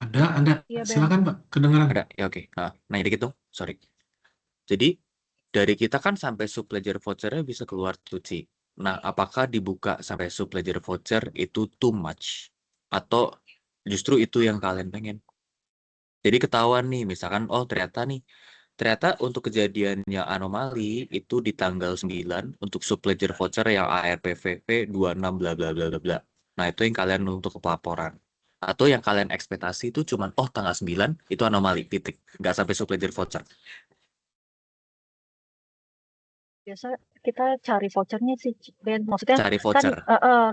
Ada. Iya, Ben. Silakan Pak, kedengeran. Ada, ya oke. Nanya dikit dong, sorry. Jadi, dari kita kan sampai subledger voucher-nya bisa keluar tuh, Ci. Nah, apakah dibuka sampai subledger voucher itu too much? Atau justru itu yang kalian pengen? Jadi ketahuan nih, misalkan, oh ternyata untuk kejadiannya anomali itu di tanggal 9 untuk subledger voucher yang ARPVP 26 bla bla bla bla bla. Nah, itu yang kalian untuk pelaporan. Atau yang kalian ekspektasi itu cuman tanggal 9 itu anomali, titik. Nggak sampai subledger voucher. Biasa kita cari vouchernya sih, Ben. Maksudnya Cari kan voucher.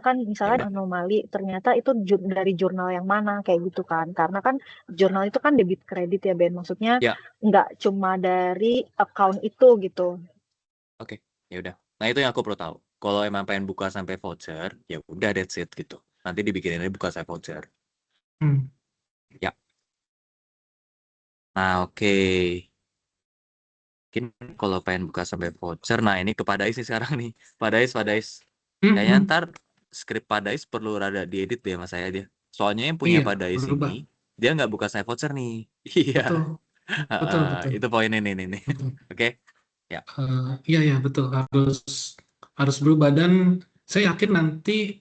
kan misalnya Ya udah. anomali ternyata itu dari jurnal yang mana kayak gitu kan. Karena kan jurnal itu kan debit kredit ya, Ben. Maksudnya Ya. nggak cuma dari account itu gitu. Oke, ya udah. Nah, itu yang aku perlu tahu. Kalau emang pengen buka sampai voucher, ya udah that's it gitu. Nanti dibikinin buka sampai voucher. Ya. Nah, oke. Mungkin kalau pengen buka sampai voucher, nah ini ke Padais nih sekarang nih. Padais. Kayaknya ntar skrip Padais perlu rada diedit deh sama saya dia. Soalnya yang punya Iya, Padais berubah. ini, dia nggak buka sampai voucher nih. Iya. Betul. Itu poin ini. Oke. Ya. Iya betul, harus berubah. Dan saya yakin nanti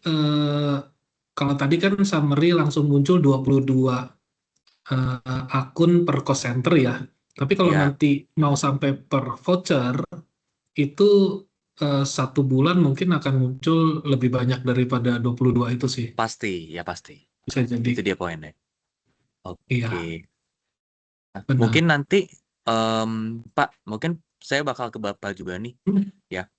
kalau tadi kan summary langsung muncul 22 akun per cost center ya. Tapi kalau Iya. nanti mau sampai per voucher itu 1 bulan mungkin akan muncul lebih banyak daripada 22 itu sih. Pasti. Bisa jadi. Itu dia poinnya. Oke. Iya. Nah, Benar. mungkin nanti Pak, mungkin saya bakal ke Bapak juga nih. Ya.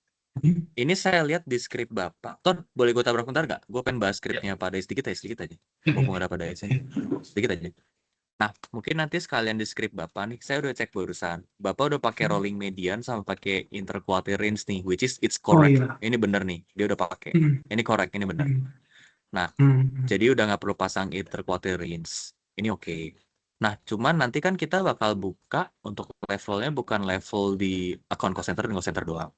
Ini saya lihat di skrip Bapak. Ton, boleh gue tabrak bentar nggak? Gue pengen bahas skripnya Pak Dais sedikit aja. Mumpung ada Pak Dais aja. Sedikit aja. Nah, mungkin nanti sekalian di skrip Bapak nih, saya udah cek barusan. Bapak udah pakai rolling median sama pakai interquartile range nih, which is it's correct. Iya. Ini bener nih, dia udah pakai. Ini correct, ini bener. Nah, jadi udah nggak perlu pasang interquartile range. Ini oke. Nah, cuman nanti kan kita bakal buka untuk levelnya bukan level di account cost center dan cost center doang.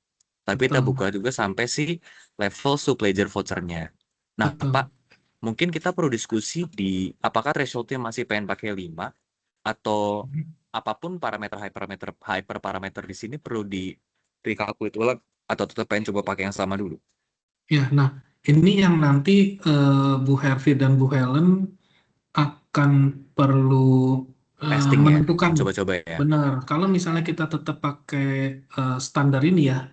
Tapi kita buka juga sampai si level subledger voucher-nya. Nah, Pak, mungkin kita perlu diskusi di apakah threshold-nya masih pengen pakai 5 atau apapun hyperparameter di sini perlu di recalculate ulang atau tetap pengen coba pakai yang sama dulu. Ya, nah ini yang nanti Bu Hervi dan Bu Helen akan perlu Testing menentukan. ya, coba-coba ya. Benar, kalau misalnya kita tetap pakai standar ini ya,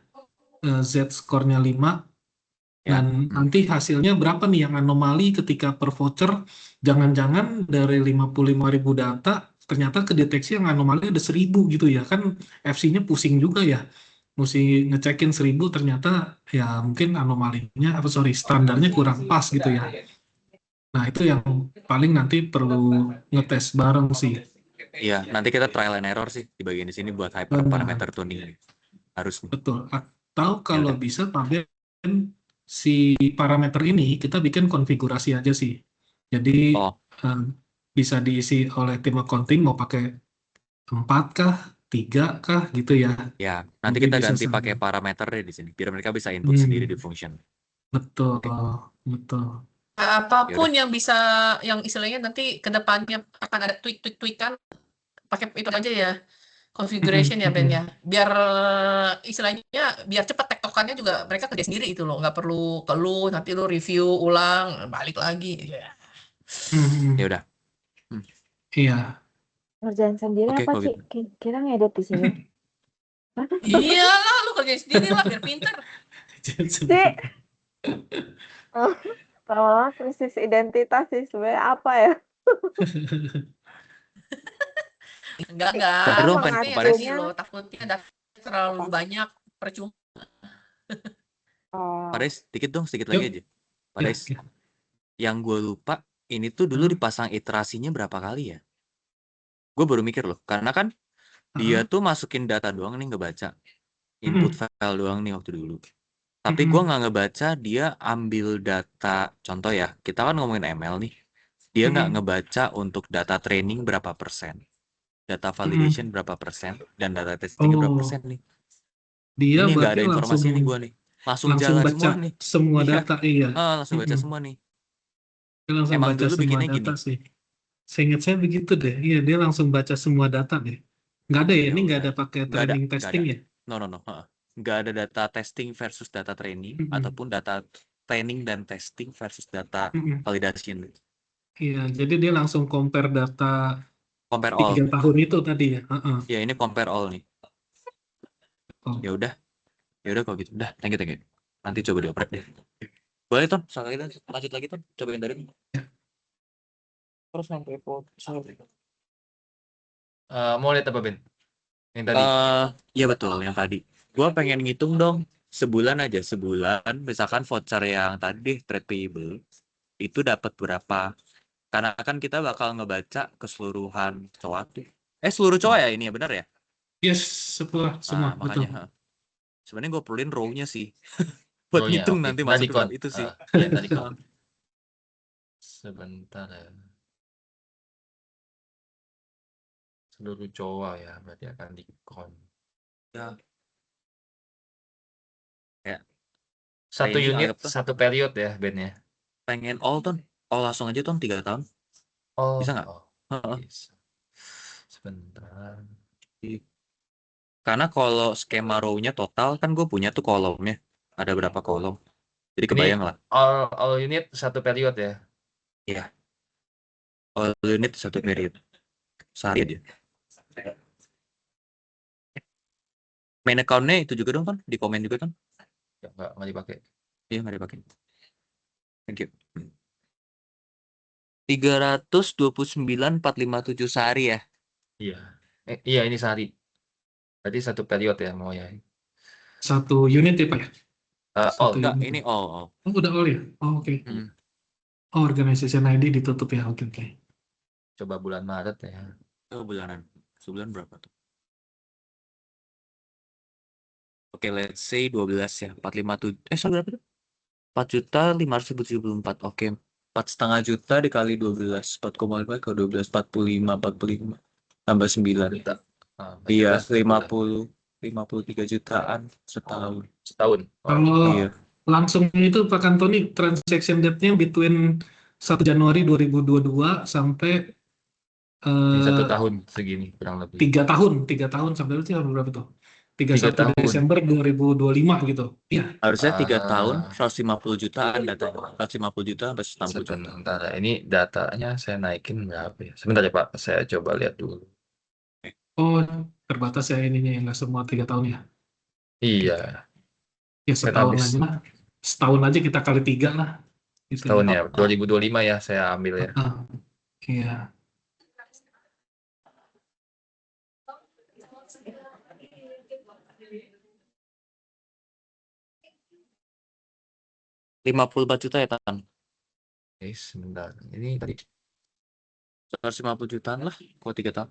Z skornya 5, Ya. Dan nanti hasilnya berapa nih yang anomali ketika per voucher, jangan-jangan dari 55.000 data, ternyata kedeteksi yang anomali ada 1.000 gitu ya, kan FC-nya pusing juga ya, mesti ngecekin 1.000 ternyata ya mungkin anomalinya, standarnya kurang pas gitu ya. Nah itu yang paling nanti perlu ngetes bareng sih. Iya, nanti kita trial and error sih di bagian di sini buat hyperparameter tuning. Harus nih. Betul. Atau kalau udah. bisa Pak Ben, si parameter ini kita bikin konfigurasi aja sih. Jadi Oh, bisa diisi oleh tim accounting mau pakai 4 kah, 3 kah gitu ya. ya. Nanti Mungkin kita bisa ganti sama. pakai parameter deh di sini, biar mereka bisa input sendiri di function. Betul, Oke. betul. Apapun yang bisa, yang istilahnya nanti ke depannya akan ada tweak-tweak-tweakan, pakai itu aja ya, configuration ya Ben ya. Biar istilahnya, biar cepat tektokannya juga mereka kerja sendiri itu loh, nggak perlu ke lu, nanti lu review ulang, balik lagi. Ya. Ya udah. Ngerjain sendiri Oke, apa kalau Ci? Kita ngedit di sini. Iyalah, lu kerjain sendiri lah biar pinter. Ci, lama-lama krisis identitas sih sebenarnya apa ya? Enggak. Bentar dong, Pen. Maksudnya yang Paris. tadi loh, takutnya ada terlalu banyak percuma. Oh, Paris, dikit dong, sedikit lagi aja. Paris, Ya. yang gue lupa, ini tuh dulu dipasang iterasinya berapa kali ya? Gue baru mikir loh, karena kan dia tuh masukin data doang nih ngebaca. Input file doang nih waktu dulu. Tapi gue nggak ngebaca dia ambil data, contoh ya, kita kan ngomongin ML nih. Dia nggak ngebaca untuk data training berapa persen, data validation berapa persen, dan data testing berapa persen nih. Dia Ini nggak berarti ada informasi nih gue nih. Langsung jalan baca semua nih. semua Iya. data, iya. Langsung baca semua nih. Dia langsung Emang baca dulu semua bikinnya data gini. sih. Seingat saya begitu deh. Iya, dia langsung baca semua data deh. Nggak ada ya, Ya ini nggak udah. ada pakai Nggak ada, training nggak testing ada. ya? No. Nggak ada data testing versus data training, ataupun data training dan testing versus data validation. Iya, jadi dia langsung compare data Compare all. 3 tahun itu tadi ya. Ya ini compare all nih. Oh. Ya udah kalau gitu. Udah, thank you. Nanti coba dioprek deh. Boleh Ton, sekali lagi lanjut lagi Ton, cobain dari. Terus sampai Mau lihat apa Ben? Yang tadi. Iya betul yang tadi. Gua pengen ngitung dong sebulan, misalkan voucher yang tadi trade payable itu dapat berapa? Karena kan kita bakal ngebaca keseluruhan cowok tuh. Seluruh cowok ya ini ya, benar ya? Yes, semua, betul. Makanya sebenarnya gue perluin row-nya sih. Buat Row-nya, ngitung oke. nanti Tadi masuk kon. itu sih. Iya, tadi kon. Sebentar ya. Seluruh cowok ya, berarti akan di kon. Ya. Satu Training unit, anggap tuh. satu period ya Ben ya. Pengen all Ton. All langsung aja Ton 3 tahun. Oh, Bisa nggak? Bisa. Sebentar. Karena kalau skema row-nya total kan gue punya tuh kolomnya. Ada berapa kolom. Jadi kebayang lah. All unit satu period ya. Iya. All unit satu period. Sehari aja. Main account-nya itu juga dong kan? Di komen juga kan? Ya, nggak dipakai. Iya nggak dipakai. Thank you. 329.457 sehari ya? Iya. Iya ini sehari. Berarti satu period ya mau ya. Satu unit ya Pak ya? All. Enggak, ini all. Oh, udah all ya? Oh, oke. Oh, organization ID ditutup ya, oke. Coba bulan Maret ya. Oh, bulanan. Sebulan berapa tuh? Oke, let's say 12 ya. 457. Sorry berapa tuh? 4.574. Oke. 4,5 juta dikali 12. 4,5 ke 12. 45. Tambah 9. Iya, 53 jutaan setahun. Setahun. Kalau Iya. langsung itu Pak Antoni, transaction date-nya between 1 Januari 2022 sampai Ini 1 tahun segini kurang lebih. 3 tahun sampai itu berapa tuh? 31 tahun. Desember 2025 gitu. Iya. Harusnya 3 tahun 150 jutaan datanya. 150 juta sampai 160 juta. Sebentar, ini datanya saya naikin berapa ya? Sebentar ya Pak, saya coba lihat dulu. Oh, terbatas ya ininya, nggak semua 3 tahun ya. Iya. Ya setahun Database. aja lah. setahun aja kita kali 3 lah. Gitu Setahun ya. ya, 2025 ya saya ambil ya. Iya. Rp54 juta ya, Tan? Oke, sebentar. Ini tadi 150 jutaan lah, kalau 3 tahun.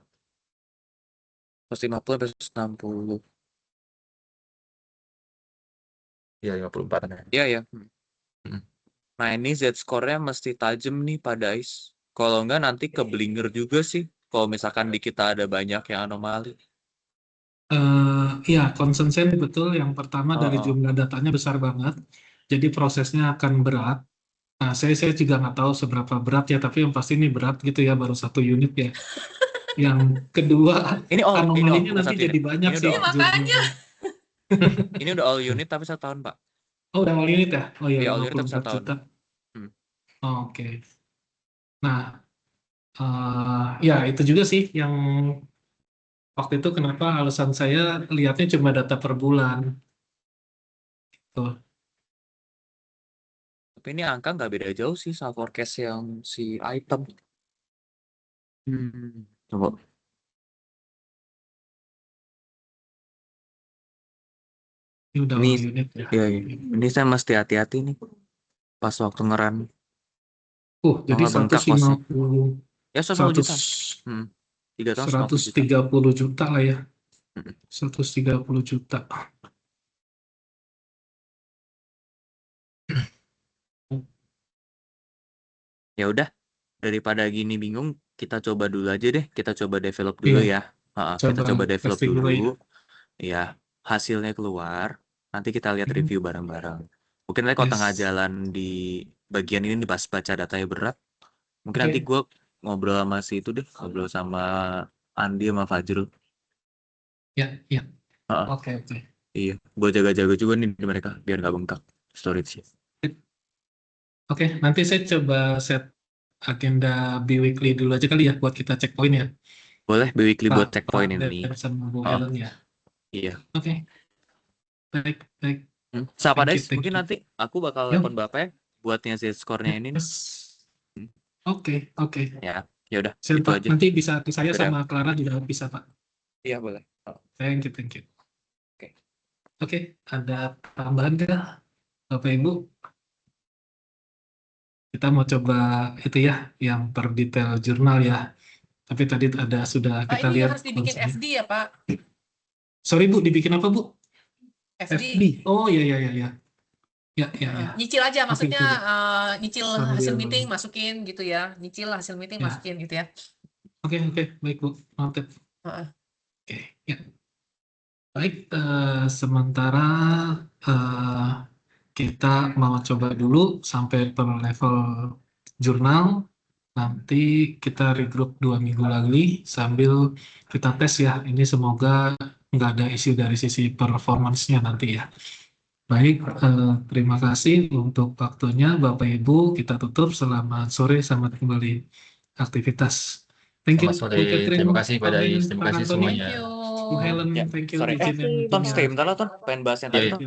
150 sampai 160. ya 54 ya. Iya, ya. Hmm. Nah, ini Z-score-nya mesti tajam nih pada Ais. Kalau enggak nanti keblinger juga sih. Kalau misalkan di kita ada banyak yang anomali. Iya, konsensen betul. Yang pertama dari Oh, jumlah datanya besar banget. Jadi prosesnya akan berat. Nah, saya juga nggak tahu seberapa berat ya, tapi yang pasti ini berat gitu ya, baru 1 unit ya. Yang kedua, Ini all, anomalinya bukan nanti 1 unit. jadi banyak Ini sih udah all. Makanya. Ini udah all unit tapi 1 tahun, Pak. Oh, udah all unit ya? Oh iya, Iya, all unit tapi 1 54 tahun. juta. Hmm. Oh, oke. Nah, ya itu juga sih yang waktu itu kenapa alasan saya lihatnya cuma data per bulan. Tuh. Tapi ini angka nggak beda jauh sih sama forecast yang si item. Coba. Ini udah Ini, all unit ya. iya. Ini saya mesti hati-hati nih pas waktu ngeran. Jadi nggak bengkak kosnya. 150, Ya 150 juta. 3 tahun 150 juta. 130 juta lah ya. Mm-mm. 130 juta. Ya udah, daripada gini bingung, kita coba dulu aja deh. Kita coba develop dulu Iya, ya. Kita coba develop testing dulu. dulu ya. Ya, hasilnya keluar. Nanti kita lihat Mhm. review bareng-bareng. Mungkin nanti kalau Yes. tengah jalan di bagian ini pas baca datanya berat, mungkin Oke. nanti gue ngobrol sama si itu deh, ngobrol sama Andi sama Fajrul. Ya, ya. Heeh. Oke. Iya, gue jaga-jaga juga nih di mereka biar nggak bengkak storage-nya. Oke, nanti saya coba set agenda bi-weekly dulu aja kali ya buat kita checkpoint ya. Boleh weekly buat Pak checkpoint Dan ini. sama Bu Oh. Helen ya. Iya. Oke. Baik. Siapa Thank Des? you. Mungkin nanti aku bakal Yuk. telepon Bapak ya buat ngasih skornya ini nih. Yes. Oke. Ya udah, Siap, itu Pak. aja. Nanti bisa saya Udah. sama Clara juga bisa, Pak. Iya, boleh. Thank you. Oke. Oke, ada tambahan kah, Bapak Ibu? Kita mau coba itu ya, yang per detail jurnal ya. Tapi tadi ada sudah Pak, kita ini lihat. harus dibikin konsepnya. FD ya, Pak? Sorry Bu, dibikin apa Bu? FD. Oh iya. Ya. Nyicil aja, maksudnya nyicil Sambil- hasil meeting masukin gitu ya. Nyicil hasil meeting Ya. masukin gitu ya. Oke, baik Bu, noted. Heeh. Oke, ya. Baik, sementara kita mau coba dulu sampai per level jurnal. Nanti kita regroup 2 minggu lagi sambil kita tes ya. Ini semoga nggak ada isu dari sisi performance-nya nanti ya. Baik, terima kasih untuk waktunya Bapak Ibu. Kita tutup. Selamat sore, selamat kembali aktivitas. Thank you. Selamat sore. Bu Catherine, Terima kasih Pak pada Ben, Ais. Terima Pak kasih Antoni, semuanya. Thank you. Bu Helen, Ya, thank you. sorry. izin yang Ton, meetingnya. stay bentar lah, Ton. Pengen bahas yang tadi, Iya, Ton.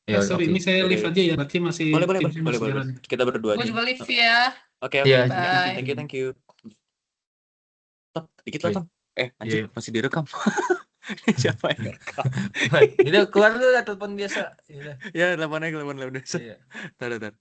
Ya, Sorry, oke. ini saya live aja ya. Berarti masih Boleh. timnya masih jalan. Kita berdua Gue aja. juga live ya. Oke. Iya. Bye. Thank you. Ton, dikit lah, Oke. Ton. Anjir, Iya. masih direkam. Siapa yang rekam? Udah keluar dulu lah telepon biasa. Ya, teleponnya biasa. Iya. Tar.